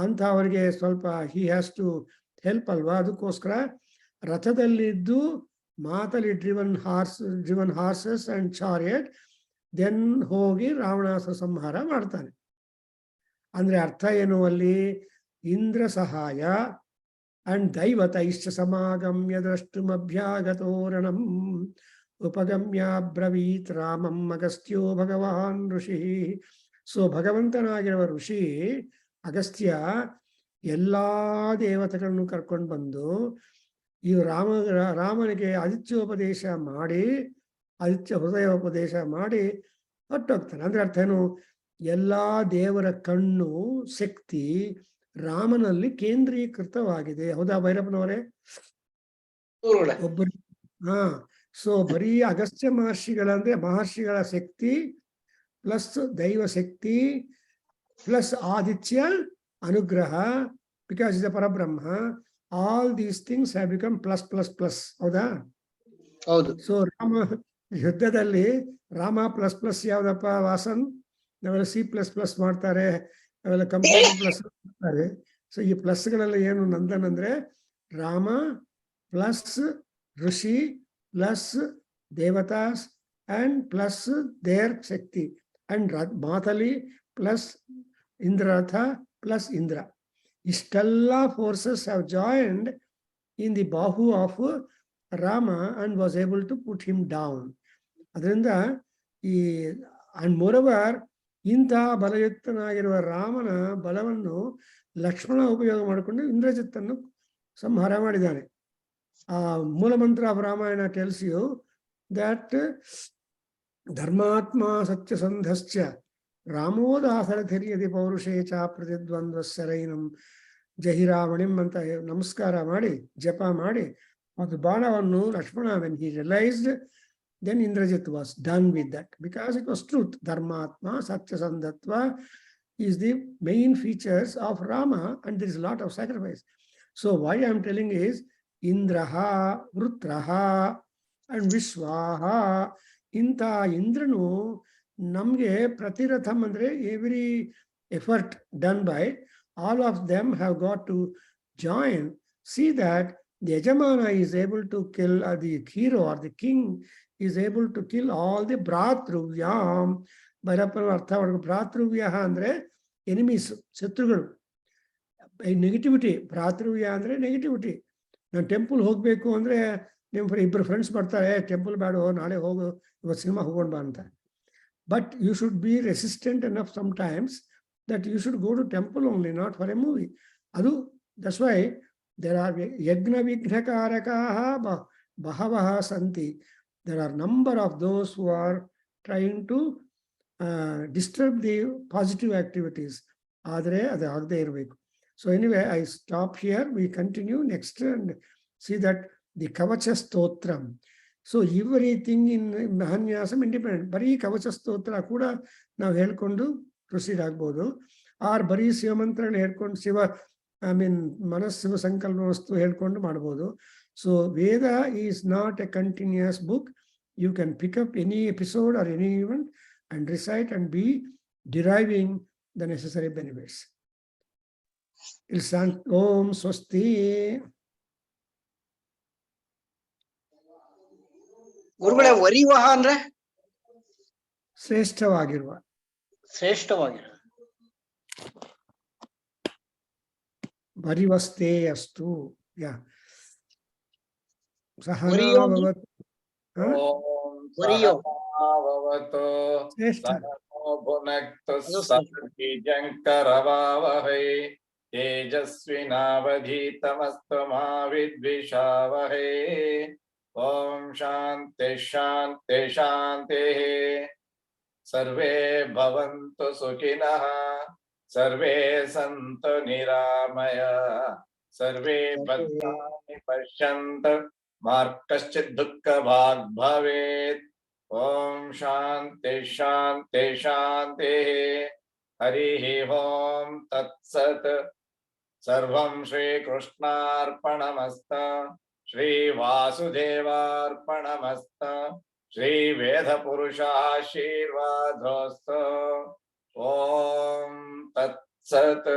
ಅಂತವರಿಗೆ ಸ್ವಲ್ಪ he has to help ಅಲ್ವಾ. ಅದಕ್ಕೋಸ್ಕರ ರಥದಲ್ಲಿದ್ದು Matali driven horses and chariot, then ಹೋಗಿ ರಾವಣಾಸುರ ಸಂಹಾರ ಮಾಡ್ತಾನೆ. ಅಂದ್ರೆ ಅರ್ಥ ಏನು ಅಲ್ಲಿ? ಇಂದ್ರ ಸಹಾಯ ಅಂಡ್ ದೈವತೈಶ್ಚ ಸಮಾಗಮ್ಯ ದ್ರಷ್ಟುಮಭ್ಯಾಗತೋರಣಂ ಉಪಗಮ್ಯ ಬ್ರವೀತ್ ರಾಮಂ ಅಗಸ್ತ್ಯೋ ಭಗವಾನ್ ಋಷಿ. ಸೊ ಭಗವಂತನಾಗಿರುವ ಋಷಿ ಅಗಸ್ತ್ಯ ಎಲ್ಲಾ ದೇವತೆಗಳನ್ನು ಕರ್ಕೊಂಡು ಬಂದು ಈ ರಾಮನಿಗೆ ಆದಿತ್ಯೋಪದೇಶ ಮಾಡಿ, ಆದಿತ್ಯ ಹೃದಯೋಪದೇಶ ಮಾಡಿ ಹೊರಟೋಗ್ತಾನೆ. ಅಂದ್ರೆ ಅರ್ಥ ಏನು? ಎಲ್ಲಾ ದೇವರ ಕಣ್ಣು ಶಕ್ತಿ ರಾಮನಲ್ಲಿ ಕೇಂದ್ರೀಕೃತವಾಗಿದೆ. ಹೌದಾ ಭೈರಪ್ಪನವರೇ? ಒಬ್ಬರು ಸೊ ಬರೀ ಅಗಸ್ತ್ಯ ಮಹರ್ಷಿಗಳ ಶಕ್ತಿ ಪ್ಲಸ್ ದೈವ ಶಕ್ತಿ ಪ್ಲಸ್ ಆದಿತ್ಯ ಅನುಗ್ರಹ, ಬಿಕಾಸ್ ಇಸ್ ದ ಪರಬ್ರಹ್ಮ, all these things have become plus. ಹೌದಾ? ಹೌದು. ಸೊ ರಾಮ ಯುದ್ಧದಲ್ಲಿ ರಾಮ ಪ್ಲಸ್ ಯಾವ್ದಪ್ಪ ವಾಸನ್? ನಾವೆಲ್ಲ C++ ಮಾಡ್ತಾರೆ, ನಾವೆಲ್ಲ ಕಂಪ್ಯೂಟರ್ ಪ್ಲಸ್ ಮಾಡ್ತಾರೆ. ಸೊ ಈ ಪ್ಲಸ್ಗಳೆಲ್ಲ ಏನು ನಂದನ್ ಅಂದ್ರೆ ರಾಮ ಪ್ಲಸ್ ಋಷಿ ಪ್ಲಸ್ ದೇವತಾಸ್ ಅಂಡ್ ಪ್ಲಸ್ ದೇರ್ ಶಕ್ತಿ ಅಂಡ್ ಮಾತಲಿ ಪ್ಲಸ್ ಇಂದ್ರರಥ ಪ್ಲಸ್ ಇಂದ್ರ. ಇಷ್ಟೆಲ್ಲ forces have joined in the ಬಾಹು of Rama and was able to put him down. ಅದರಿಂದ ಈ ಅಂಡ್ ಮೋರವರ್ ಇಂಥ ಬಲಯುಕ್ತನಾಗಿರುವ ರಾಮನ ಬಲವನ್ನು ಲಕ್ಷ್ಮಣ ಉಪಯೋಗ ಮಾಡಿಕೊಂಡು ಇಂದ್ರಜಿತ್ತನ್ನು ಸಂಹಾರ ಮಾಡಿದ್ದಾನೆ. ಆ ಮೂಲಮಂತ್ರ of Ramayana tells you that ಧರ್ಮಾತ್ಮ ಸತ್ಯಸಂಧಶ್ಚ ರಾಮೋದಾಸರಥಿರ್ಯದಿ ಪೌರುಷೇ ಚ ಪ್ರತಿದ್ವಂದ್ವಸ್ಸರೈನಂ ಜಹಿರಾವಣಿಂ ಅಂತ ನಮಸ್ಕಾರ ಮಾಡಿ ಜಪ ಮಾಡಿ ಅದು ಬಾಣವನ್ನು Lakshmana when he realised then Indrajit was done with that because it was truth. Dharmatma Satyasandhatva is the main features of Rama, and there is a lot of sacrifice. So why I am telling is Indraha, Vrutraha and Vishwaha. Inta Indranu namge pratiratham andre every effort done by all of them have got to join. See that the Yajamana is able to kill, or the hero or the king is able to kill all the Bhratruvyaam. Bhairappan artha madako Bhratruvya andre enemies, Shatruguru. Negativity. Bhratruvya andre negativity. ನಾನು temple ಹೋಗಬೇಕು ಅಂದರೆ ನಿಮ್ಮ ಇಬ್ಬರು friends ಬರ್ತಾರೆ, temple ಬೇಡ ನಾಳೆ ಹೋಗು, ಇವತ್ತು ಸಿನಿಮಾ ಹೋಗೋಣ ಬಾ ಅಂತ. But you should be resistant enough some times that you should go to temple only, not for a movie. ಅದು ದಟ್ಸ್ ವೈ ದೇರ್ ಆರ್ ಯಜ್ಞ ವಿಘ್ನಕಾರಕಾಃ ಬಹವಃ ಸಂತಿ. There are number of those who are trying to disturb the positive activities. Adre adu agde irbeku. So anyway, I stop here. We continue next and see that the Kavacha Stotram. So everything in Mahanyasam independent. Bari Kavacha Stotra kuda now helkondu proceed agbodu. Or bari Shiva mantra helkondu Shiva, Manas Shiva Sankalpa vastu helkondu madbodu. So Veda is not a continuous book. You can pick up any episode or any event and recite and be deriving the necessary benefits. Om Swasti. ಗುರುಗಳೇ ವರಿವಹ ಅಂದ್ರೆ ಶ್ರೇಷ್ಠವಾಗಿರುವ, ಶ್ರೇಷ್ಠವಾಗಿರ. ವರಿವಸ್ತೆ ಅಸ್ತು. ಯಾ ವರಿಯೋ ಸಹನಾಭವತ್. ಓಂ ವರಿಯೋ ಸಹನಾಭವತು ಶ್ರೇಷ್ಠ. ಸಹನೋ ಭುನಕ್ತು ಸಹ ಬೀಜಂಕರವಾವಹೈ ತೇಜಸ್ವಿನಾವಧೀತಮಸ್ತು ಮಾ ವಿದ್ವಿಷಾವಹೈ. ಓಂ ಶಾಂತಿ ಶಾಂತಿ ಶಾಂತಿ. ಸರ್ವೇ ಭವಂತು ಸುಖಿನಃ, ಸರ್ವೇ ಸಂತು ನಿರಾಮಯ, ಸರ್ವೇ ಭದ್ರಾಣಿ ಪಶ್ಯಂತು ಮಾ ಕಶ್ಚಿತ್ ದುಃಖ ಭಾಗ್ ಭವೇತ್. ಓಂ ಶಾಂತಿ ಶಾಂತಿ ಶಾಂತಿ. ಹರಿ ಓಂ ತತ್ಸತ್. ಸರ್ವಂ ಶ್ರೀಕೃಷ್ಣಾರ್ಪಣಮಸ್ತು. ಶ್ರೀ ವಾಸುದೇವಾರ್ಪಣಮಸ್ತು. ಶ್ರೀ ವೇದ ಪುರುಷಾಶೀರ್ವಾದೋಸ್ತು. ಓಂ ತತ್ಸತ್.